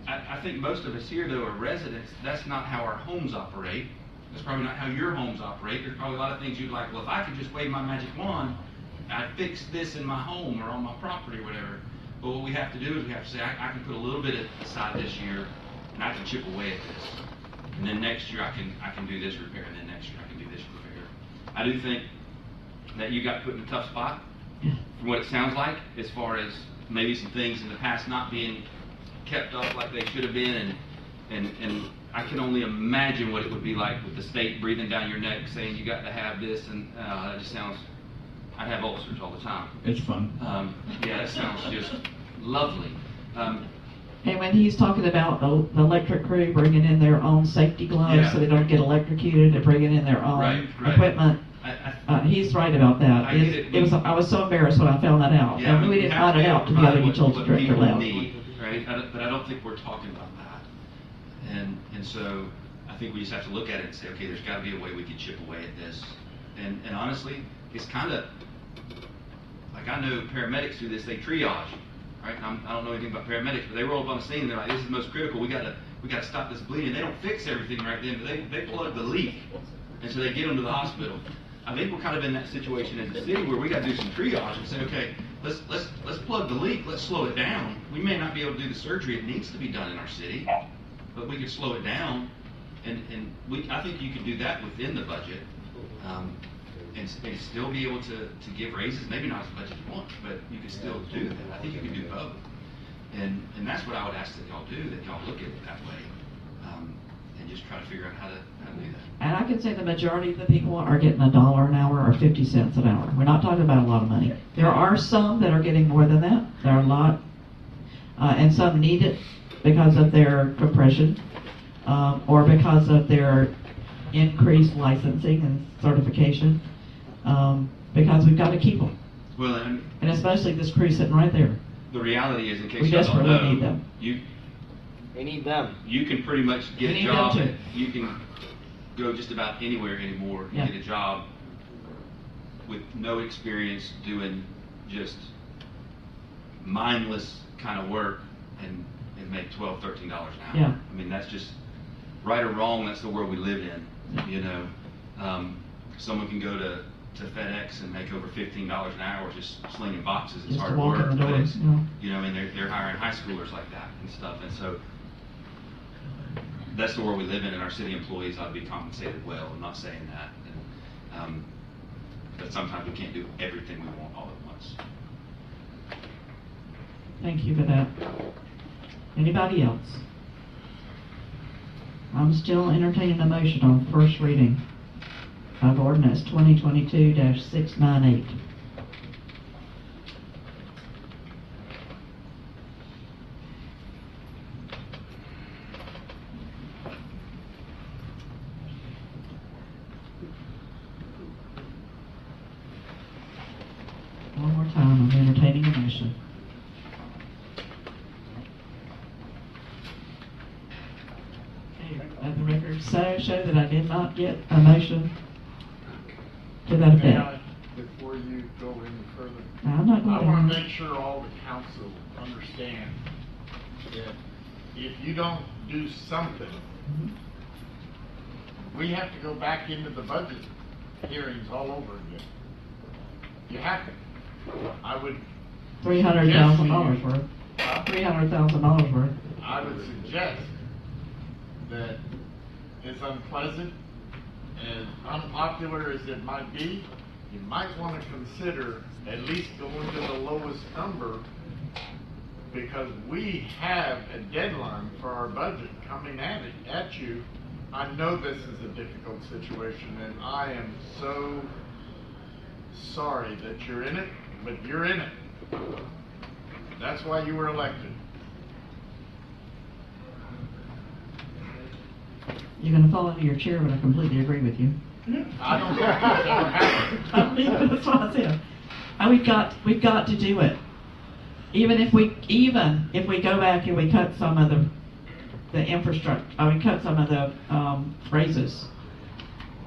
I think most of us here, though, are residents. That's not how our homes operate. That's probably not how your homes operate. There's probably a lot of things you'd like, well, if I could just wave my magic wand, I'd fix this in my home or on my property or whatever. But what we have to do is we have to say, I can put a little bit aside this year, and I can chip away at this. And then next year I can do this repair, and then next year I can do this repair. I do think that you got put in a tough spot, from what it sounds like, as far as maybe some things in the past not being kept up like they should have been, and I can only imagine what it would be like with the state breathing down your neck saying you got to have this, and that just sounds, I'd have ulcers all the time. It's fun. Yeah, that sounds just lovely. And when he's talking about the electric crew bringing in their own safety gloves Yeah. so they don't get electrocuted and bringing in their own Right. equipment, I he's right about that. I get it. I was so embarrassed when I found that out. Yeah, And we you didn't have find to it be able out to till the other provide utility what director people left. need, right? But I don't think we're talking about that. And so I think we just have to look at it and say, okay, there's got to be a way we can chip away at this. And honestly, it's kind of like, I know paramedics do this. They triage, right? I don't know anything about paramedics, but they roll up on the scene and they're like, this is the most critical. We got to stop this bleeding. They don't fix everything right then, but they plug the leak, and so they get them to the hospital. I think we're kind of in that situation as a city where we got to do some triage and say, okay, let's plug the leak, let's slow it down. We may not be able to do the surgery it needs to be done in our city, but we can slow it down, and I think you can do that within the budget, and still be able to give raises. Maybe not as much as you want, but you can still do that. I think you can do both, and that's what I would ask that y'all do, that y'all look at it that way, and just try to figure out how to do that. And I can say the majority of the people are getting $1 an hour or 50 cents an hour. We're not talking about a lot of money. There are some that are getting more than that. There are a lot, and some need it because of their compression, or because of their increased licensing and certification, because we've got to keep them. Well, And especially this crew sitting right there. the reality is, in case We you don't desperately know, need them. They need them. You can pretty much get We a need them job. too. You can go just about anywhere anymore and Yeah. get a job with no experience doing just mindless kind of work and make $12, $13 an hour. Yeah. I mean, that's just right or wrong. That's the world we live in, you know. Someone can go to FedEx and make over $15 an hour just slinging boxes. It's Just to hard walk in work, the but door, it's, yeah. you know, and they're hiring high schoolers like that and stuff. And so that's the world we live in, and our city employees ought to be compensated well. I'm not saying that. And, but sometimes we can't do everything we want all at once. Thank you for that. Anybody else? I'm still entertaining a motion on first reading of ordinance 2022-698. One more time, I'm entertaining a motion. Let the record show that I did not get a motion to that May effect. I, before you go any further? No, I'm not going I want to. to make sure all the council understand that if you don't do something, we have to go back into the budget hearings all over again. You have to. I would. $300,000 worth. $300,000 worth. I would suggest that as unpleasant, as unpopular as it might be, you might want to consider at least going to the lowest number, because we have a deadline for our budget coming at you. I know this is a difficult situation, and I am so sorry that you're in it, but you're in it. That's why you were elected. You're going to fall into your chair, but I completely agree with you. I don't think that's ever happened. That's what I said. We've got to do it. Even if we go back and we cut some of the infrastructure, we cut some of the raises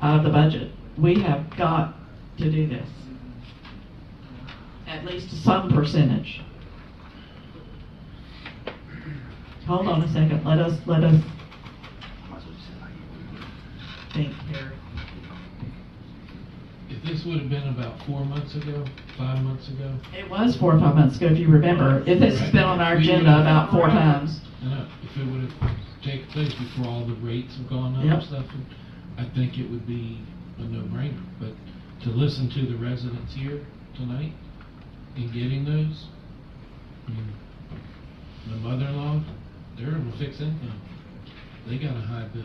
out of the budget, we have got to do this. At least some percentage. Hold on a second. Let us think here. If this would have been about 4 mons ago, 5 months ago. It was 4 or 5 months ago, if you remember. If this has been on our agenda about 4 times. No, if it would have taken place before all the rates have gone up Yep. and stuff, I think it would be a no-brainer. But to listen to the residents here tonight and getting those, I mean, my mother-in-law, they're on a fixed income. They got a high bill.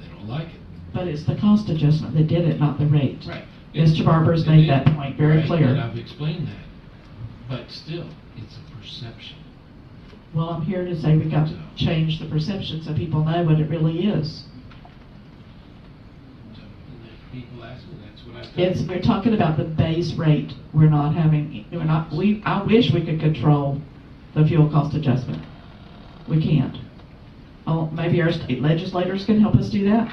They don't like it. But it's the cost adjustment that did it, not the rate. Right. Mr. Barber's made that point very Right, clear. and I've explained that. But still, it's a perception. Well, I'm here to say we've got to change the perception so people know what it really is. So, and if people ask me, that's what I think. We're talking about the base rate. I wish we could control the fuel cost adjustment. We can't. Oh, maybe our state legislators can help us do that.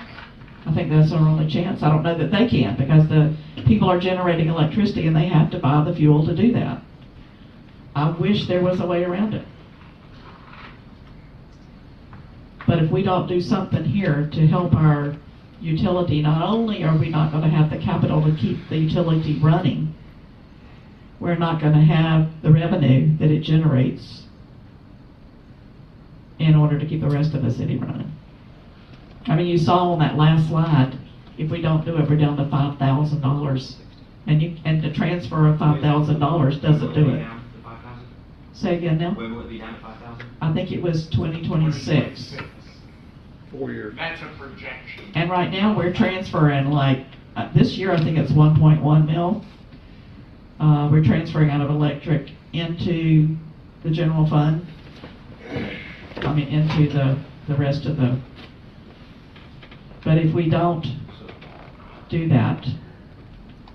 I think that's our only chance. I don't know that they can, because the people are generating electricity and they have to buy the fuel to do that. I wish there was a way around it. But if we don't do something here to help our utility, not only are we not going to have the capital to keep the utility running, we're not going to have the revenue that it generates in order to keep the rest of the city running. I mean, you saw on that last slide, if we don't do it, we're down to $5,000. And the transfer of $5,000 doesn't do it. Say again now? When will it be down to 5,000? I think it was 2026. 4 years. That's a projection. And right now, we're transferring this year I think it's 1.1 mil. We're transferring out of electric into the general fund. I mean, into the rest of the. But if we don't do that,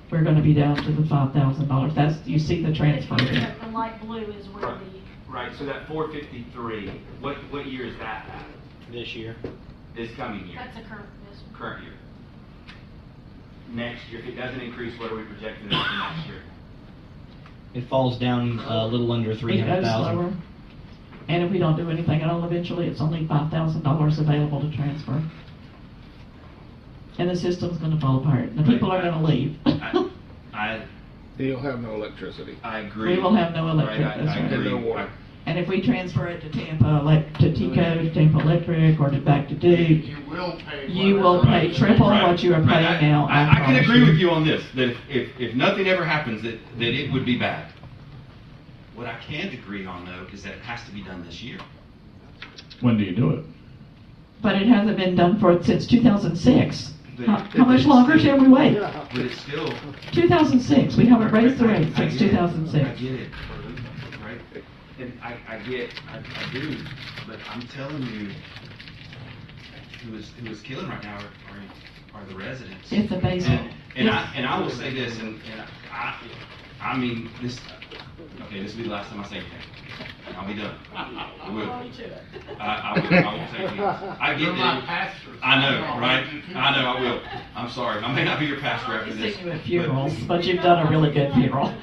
we're going to be down to the $5,000. You see the transfer here. The light blue is where the. Right, so that 453, what year is that at? This year. This coming year? That's a current, Current year. Next year, if it doesn't increase, what are we projecting for next year? It falls down a little under It goes 300,000. slower. And if we don't do anything at all, eventually it's only $5,000 available to transfer. and the system's gonna fall apart, and the people are gonna leave. You'll have no electricity. I agree. We will have no electric, Right, that's I right. agree. No water. And if we transfer it to Tampa, to TECO, to Tampa Electric, or back to Duke, You will pay. you will pay triple what you are paying now, I I can promise agree you. with you on this, that if nothing ever happens, that it would be bad. What I can't agree on, though, is that it has to be done this year. When do you do it? But it hasn't been done since 2006. But- How much longer shall we wait? But it's still. 2006, we haven't raised the rate I since get it. 2006. I get it, right? And I do, but I'm telling you, who is killing right now are the residents. It's a base. And I will say this, and I mean this. Okay, this will be the last time I say anything. I'll be done. I will. I will. I won't say anything else. I get You're my that. pastor. I know, right? I know. I will. I'm sorry. I may not be your pastor after I've this. seen you at funerals, but you've done a really good funeral.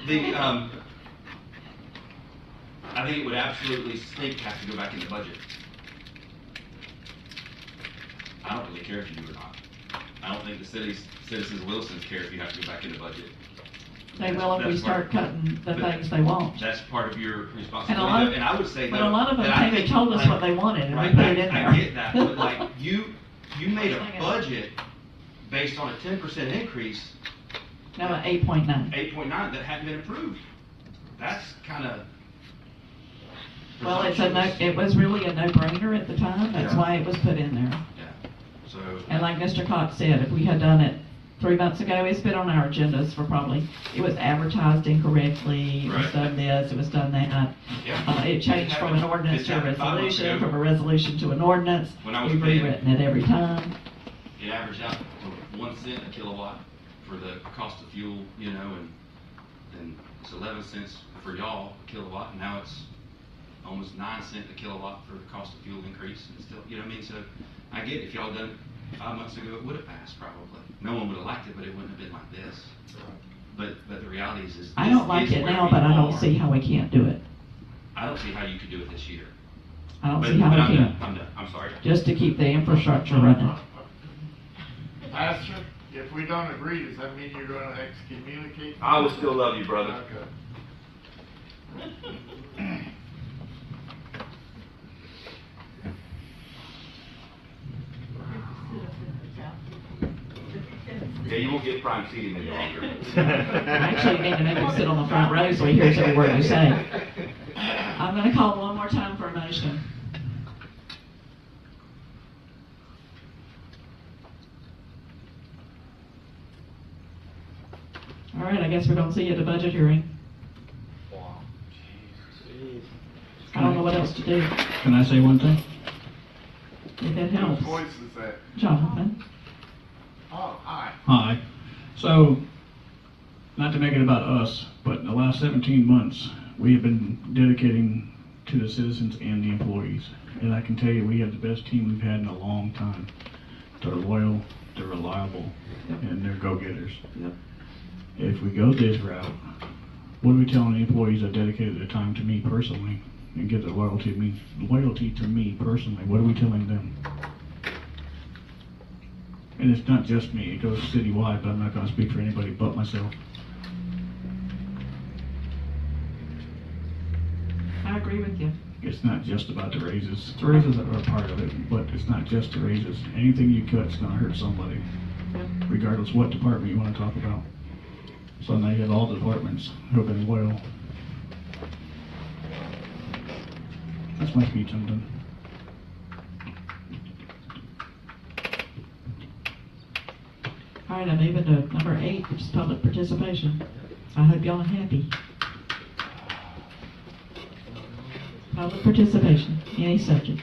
I think it would absolutely stink to have to go back in the budget. I don't really care if you do or not. I don't think the citizens of Wilson care if you have to go back in the budget. They will if we start cutting the things they want. That's part of your And responsibility. And I would say, but though, a lot of them that I came and think, told us like, what they wanted, and we right, put it in there. I get that, but like you made a budget based on a 10% increase. No, 8.9. 8.9 that hadn't been approved. That's kind of. Well, it was really a no-brainer at the time, that's Yeah. why it was put in there. Yeah. So. And like Mr. Cox said, if we had done it 3 months ago, it's been on our agendas for it was advertised incorrectly, it was Right. done this, it was done that. Yeah. It changed from an ordinance to a happened 5 months resolution, ago. from a resolution to an ordinance. When I was We've paying- rewritten it every time. It averaged out to 1 cent a kilowatt for the cost of fuel, and it's 11 cents for y'all a kilowatt, and now it's almost 9 cents a kilowatt for the cost of fuel increase, and still, you know what I mean? So I get it. If y'all done it 5 months ago, it would have passed probably. No one would have liked it, but it wouldn't have been like this. But the reality is I don't like this is it where now, we but I don't are. see how we can't do it. I don't see how you could do it this year. I don't But- see how but we I'm can't. done. I'm done. I'm sorry. Just to keep the infrastructure running. Pastor, if we don't agree, does that mean you're gonna excommunicate? I will still love you, brother. Okay. Yeah, you won't get prime seating any longer. Actually, you need to make him sit on the front row so he hears every word you say. I'm gonna call one more time for a motion. All right, I guess we're gonna see you at the budget hearing. I don't know what else to do, Can I say one thing? if it helps. Whose voice is that? Jonathan? Oh, hi. Hi. So, not to make it about us, but in the last 17 months, we have been dedicating to the citizens and the employees. And I can tell you, we have the best team we've had in a long time. They're loyal, they're reliable, and they're go-getters. Yep. If we go this route, what are we telling the employees that dedicated their time to me personally and give their loyalty to me personally? What are we telling them? And it's not just me, it goes citywide, but I'm not gonna speak for anybody but myself. I agree with you. It's not just about the raises. The raises are a part of it, but it's not just the raises. Anything you cut's gonna hurt somebody, regardless what department you wanna talk about. So now you have all the departments who have been loyal. That's my speech, I'm done. All right, I'm moving to number 8, which is public participation. I hope y'all are happy. Public participation, any subject.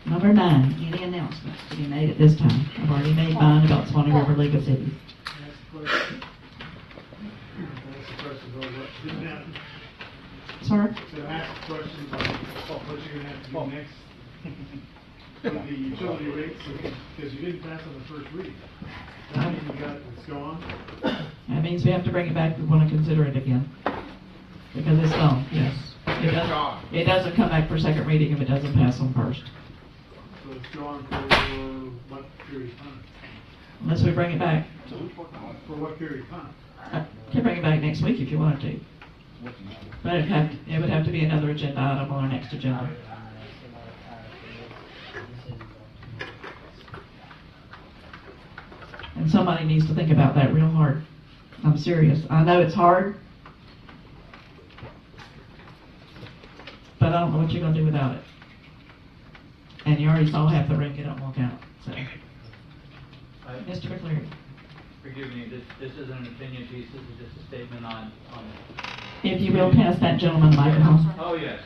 Number 9, any announcements to be made at this time? I've already made mine about Swanee River League of Cities. Sir? So ask questions on what you're gonna have to do next with the utility rates, because you didn't pass on the first reading. That means it's gone. That means we have to bring it back, we want to consider it again. Because it's gone, yes. It doesn't come back for second reading if it doesn't pass on first. So it's go on for what period of time? Unless we bring it back. For what period of time? Can bring it back next week if you wanted to. But it would have to be another agenda item on our next agenda. And somebody needs to think about that real hard. I'm serious. I know it's hard, but I don't know what you're gonna do without it. And you already saw half the ring get up and walk out, so. Mr. McCleary. Forgive me, this isn't an opinion piece, this is just a statement on. If you will pass that gentleman the microphone. Oh, yes.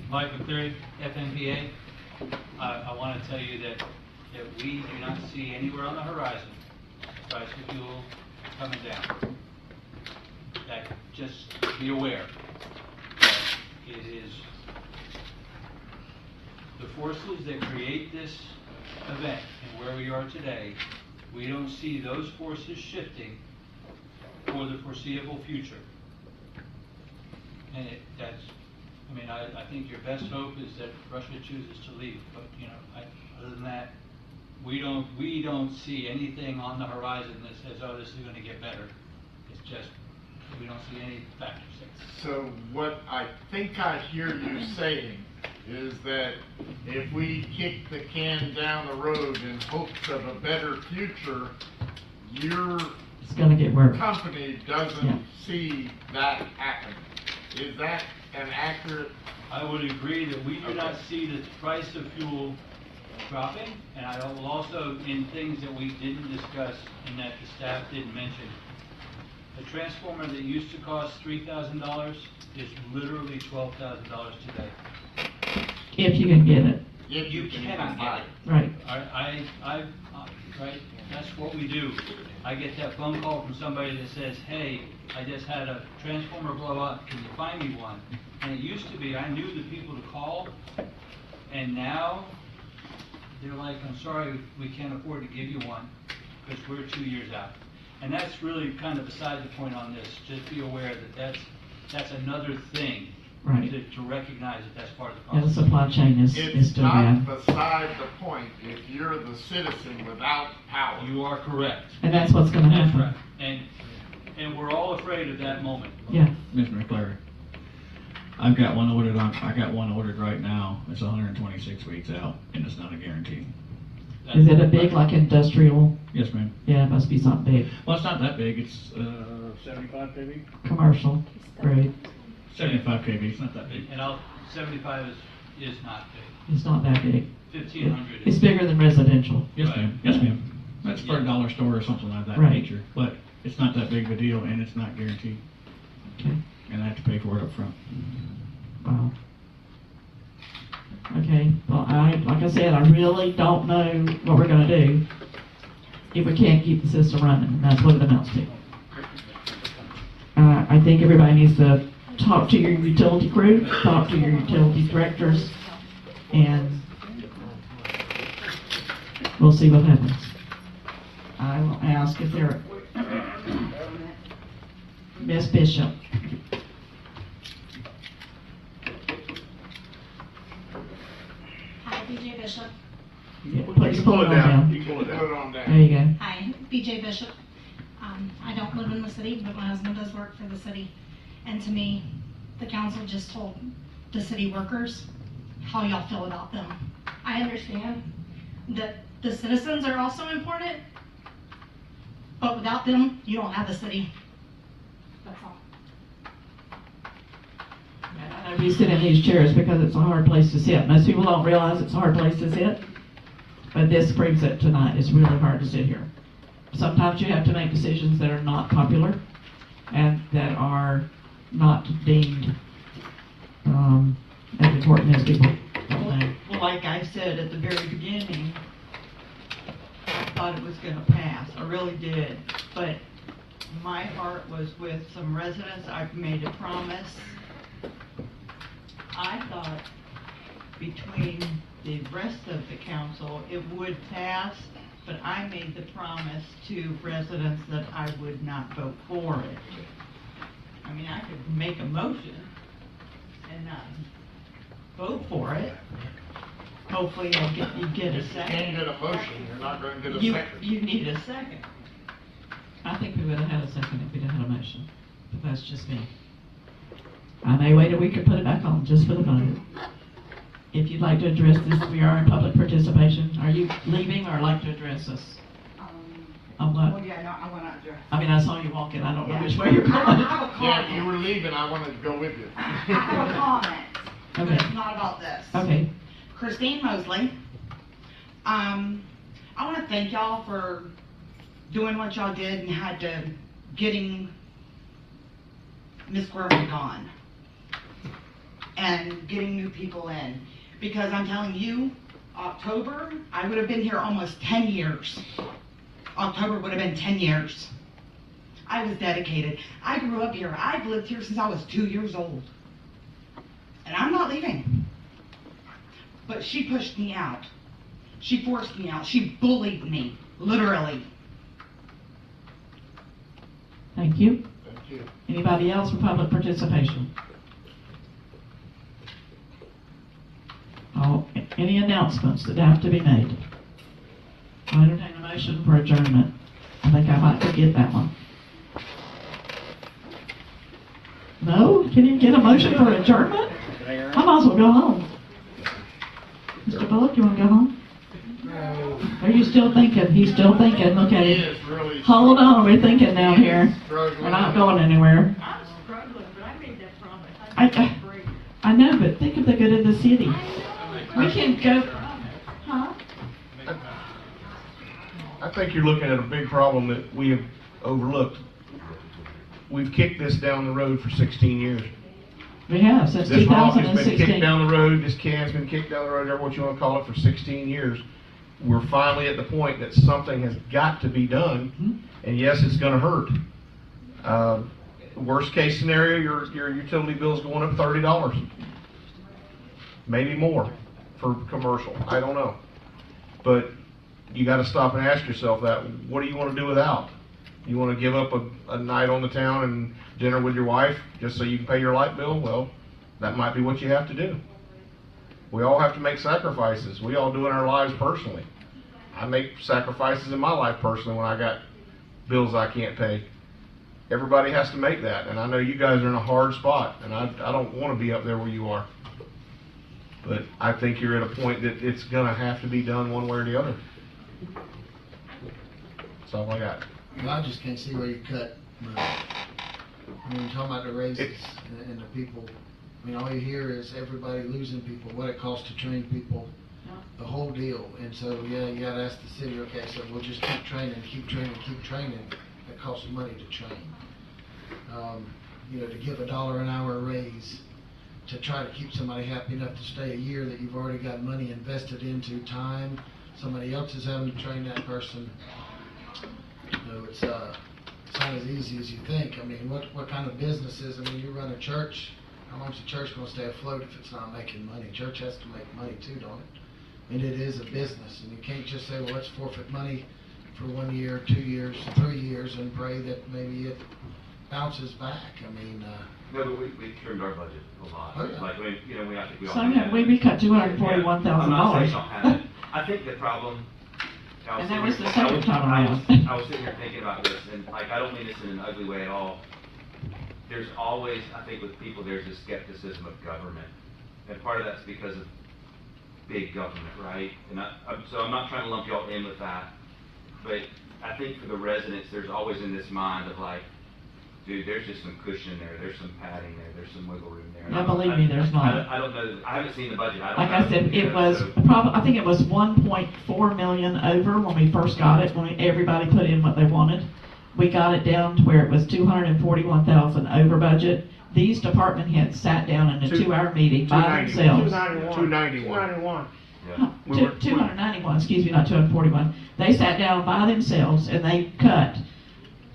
Mike McCleary, FNPA. I want to tell you that we do not see anywhere on the horizon price of fuel coming down. That, just be aware that it is the forces that create this event and where we are today. We don't see those forces shifting for the foreseeable future. And I think your best hope is that Russia chooses to leave, but other than that, we don't see anything on the horizon that says, oh, this is going to get better. It's just, we don't see any factors. So what I think I hear you saying is that if we kick the can down the road in hopes of a better future, your it's gonna get worse. Company doesn't see that happening. Is that an accurate? I would agree that we do not see the price of fuel dropping, and I will also, in things that we didn't discuss and that the staff didn't mention, a transformer that used to cost $3,000 is literally $12,000 today. If you can get it. If you cannot get it. Right. Right, that's what we do. I get that phone call from somebody that says, hey, I just had a transformer blow up, can you find me one? And it used to be, I knew the people to call, and now they're like, I'm sorry, we can't afford to give you one, because we're 2 years out. And that's really kind of beside the point on this. Just be aware that that's another thing. Right. To recognize that that's part of the Yeah, process. the supply chain is still bad. It's not beside the point if you're the citizen without power. You are correct. And that's what's gonna happen. That's right. And we're all afraid of that moment. Yeah. Mr. McClary, I got one ordered right now. It's 126 weeks out, and it's not a guarantee. Is it a big, like, industrial? Yes, ma'am. Yeah, it must be something big. Well, it's not that big. It's 75 kV. Commercial, grade. 75 kV. It's not that big. And 75 is not big. It's not that big. 1,500. It's bigger than residential. Yes, ma'am. Yes, ma'am. That's for a dollar store or something like that Right. nature. But it's not that big of a deal, and it's not guaranteed. Okay. And I have to pay for it up front. Wow. Okay, well, like I said, I really don't know what we're gonna do if we can't keep the system running. That's what it amounts to. I think everybody needs to talk to your utility crew, talk to your utility directors, and we'll see what happens. I will ask if there, Miss Bishop. Hi, BJ Bishop. Yeah, please pull it down. You can put it on down. There you go. Hi, BJ Bishop. I don't live in the city, but my husband does work for the city. And to me, the council just told the city workers how y'all feel about them. I understand that the citizens are also important, but without them, you don't have the city. That's all. I know we sit in these chairs because it's a hard place to sit. Most people don't realize it's a hard place to sit, but this proves it tonight. It's really hard to sit here. Sometimes you have to make decisions that are not popular and that are not deemed as important as people don't know. Well, like I said at the very beginning, I thought it was gonna pass, I really did, but my heart was with some residents. I've made a promise. I thought between the rest of the council, it would pass, but I made the promise to residents that I would not vote for it. I mean, I could make a motion and not vote for it, Hopefully you get a If you can't second. get a motion, you're not gonna get a You, second. you need a second. I think we would have had a second if we'd had a motion, but that's just me. I may wait a week or put it back on, just for the vote. If you'd like to address this, we are in public participation. Are you leaving or like to address us? On what? Well, yeah, no, I want to address. I mean, I saw you walking, I don't know Yeah. which way you're I going. have a comment. Yeah, you were leaving, I wanted to go with you. I have a comment. But Okay. it's not about this. Okay, Christine Mosley. I want to thank y'all for doing what y'all did and had to getting Miss Grover gone and getting new people in. Because I'm telling you, October, I would have been here almost 10 years. October would have been 10 years. I was dedicated. I grew up here. I've lived here since I was 2 years old. And I'm not leaving. But she pushed me out. She forced me out. She bullied me, literally. thank you. Thank you. Anybody else for public participation? Oh, any announcements that have to be made? I entertain a motion for adjournment. I think I might forget that one. No? Can you get a motion for adjournment? I might as well go home. Mr. Bullock, you want to go home? No. Are you still thinking? He's still thinking. Look at He him. is really Hold on, we're thinking down here. struggling. We're not going anywhere. I'm struggling, but I made that promise. I know, but think of the good of the city. We can go, huh? I think you're looking at a big problem that we have overlooked. We've kicked this down the road for 16 years. We have, since This rock has been kicked 2016. down the road, this can's been kicked down the road, or what you want to call it, for 16 years. We're finally at the point that something has got to be done, and yes, it's gonna hurt. Worst case scenario, your utility bill's going up $30. Maybe more for commercial, I don't know. But you gotta stop and ask yourself that, what do you wanna do without? You wanna give up a night on the town and dinner with your wife just so you can pay your light bill? Well, that might be what you have to do. We all have to make sacrifices. We all do in our lives personally. I make sacrifices in my life personally when I got bills I can't pay. Everybody has to make that, and I know you guys are in a hard spot, and I don't wanna be up there where you are. But I think you're at a point that it's gonna have to be done one way or the other. That's all I got. Well, I just can't see where you cut money. I mean, talking about the raises and the people, I mean, all you hear is everybody losing people, what it costs to train people, the whole deal. And so, yeah, you gotta ask the city, okay, so we'll just keep training. That costs money to train. You know, to give $1 an hour raise, to try to keep somebody happy enough to stay a year that you've already got money invested into time, somebody else is having to train that person. You know, it's not as easy as you think. I mean, what kind of businesses, I mean, you run a church, how long's the church gonna stay afloat if it's not making money? Church has to make money too, don't it? I mean, it is a business, and you can't just say, well, let's forfeit money for 1 year, 2 years, 3 years, and pray that maybe it bounces back. I mean, No, but we trimmed our budget a lot. Oh, yeah. Like, you know, I think we all. So do that. we cut $241,000. I'm not saying don't have it. I think the problem. And that was the second time around. I was sitting here thinking about this, and like, I don't mean this in an ugly way at all. There's always, I think with people, there's a skepticism of government. And part of that's because of big government, right? And so I'm not trying to lump y'all in with that. But I think for the residents, there's always in this mind of like, dude, there's just some cushion there, there's some padding there, there's some wiggle room there. Yeah, believe me, there's not. I don't know, I haven't seen the budget. I don't Like know. I said, it was So- I think it was 1.4 million over when we first got it, when everybody put in what they wanted. We got it down to where it was 241,000 over budget. These department heads sat down in a 2-hour meeting by themselves. 291. Yeah. 291, excuse me, not 241. They sat down by themselves and they cut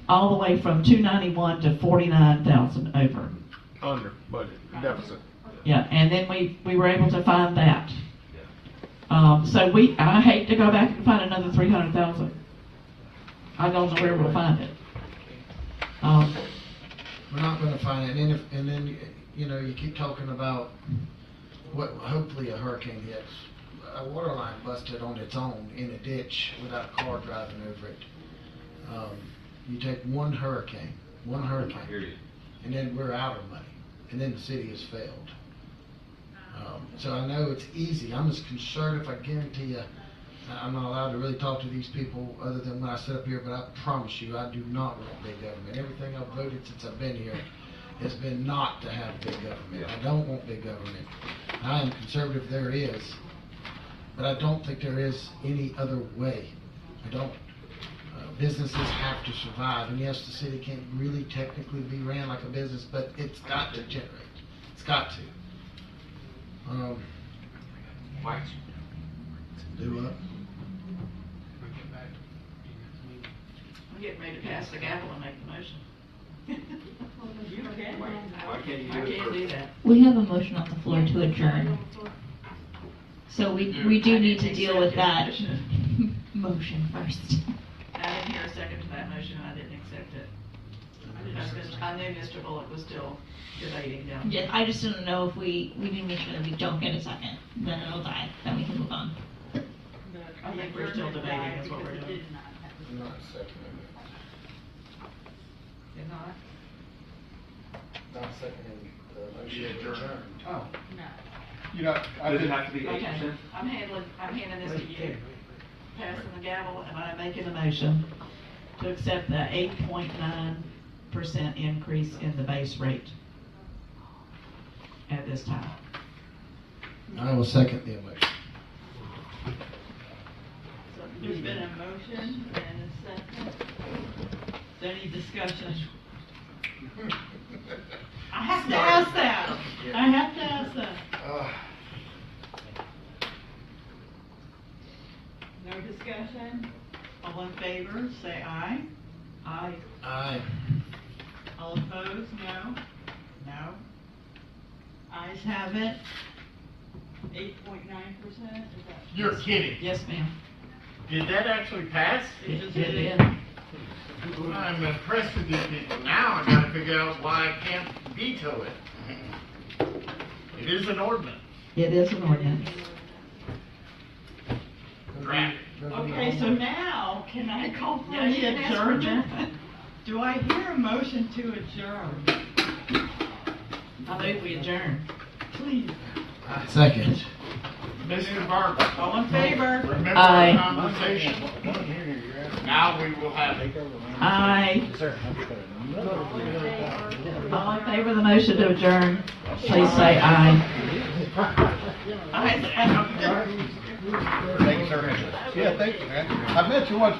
all the way from 291 to 49,000 over. Under budget, deficit. Yeah, and then we were able to find that. So I hate to go back and find another 300,000. I don't know where we'll find it. we're not gonna find it, and then, you know, you keep talking about what, hopefully a hurricane hits. a water line busted on its own in a ditch without a car driving over it. You take one hurricane, and then we're out of money, and then the city has failed. So I know it's easy. I'm as conservative, I guarantee you. I'm not allowed to really talk to these people other than when I sit up here, but I promise you, I do not want big government. Everything I've voted since I've been here has been not to have big government. I don't want big government. I am conservative, there is, but I don't think there is any other way. I don't. Businesses have to survive, and yes, the city can't really technically be ran like a business, but it's got to generate. It's got to. Do what? I'm getting ready to pass the gavel and make the motion. You can. Why can't you I can't do that. We have a motion on the floor to adjourn. So we do need to deal with that motion first. I didn't hear a second to that motion, and I didn't accept it. I knew Mr. Bullock was still debating down. Yeah, I just didn't know if we need to make sure that we don't get a second, then it'll die, then we can move on. I think we're still debating is what we're doing. Not seconding You're not? Not seconding the motion to adjourn. Oh. You know, Does it have to be Okay, 8%? I'm handing this to you. Passing the gavel, and I'm making a motion to accept the 8.9% increase in the base rate at this time. I will second the motion. So there's been a motion and a second. Is there any discussion? I have to ask that. I have to ask that. No discussion? All in favor, say aye. Aye. Aye. All opposed, no? No? Ayes have it. 8.9%, is that? You're kidding. Yes, ma'am. Did that actually pass? It did. I'm impressed with these people. Now I gotta figure out why I can't veto it. It is an ordinance. It is an ordinance. Draft. Okay, so now, can I call for Yeah, you the can ask for adjournment? adjournment. Do I hear a motion to adjourn? I move we adjourn. Please. Second. Mr. Barber. All in favor? Remember Aye. our conversation? Now we will have it. Aye. All in favor of the motion to adjourn, please say aye. Aye. Thank you, sir. Yeah, thank you, man. I bet you once.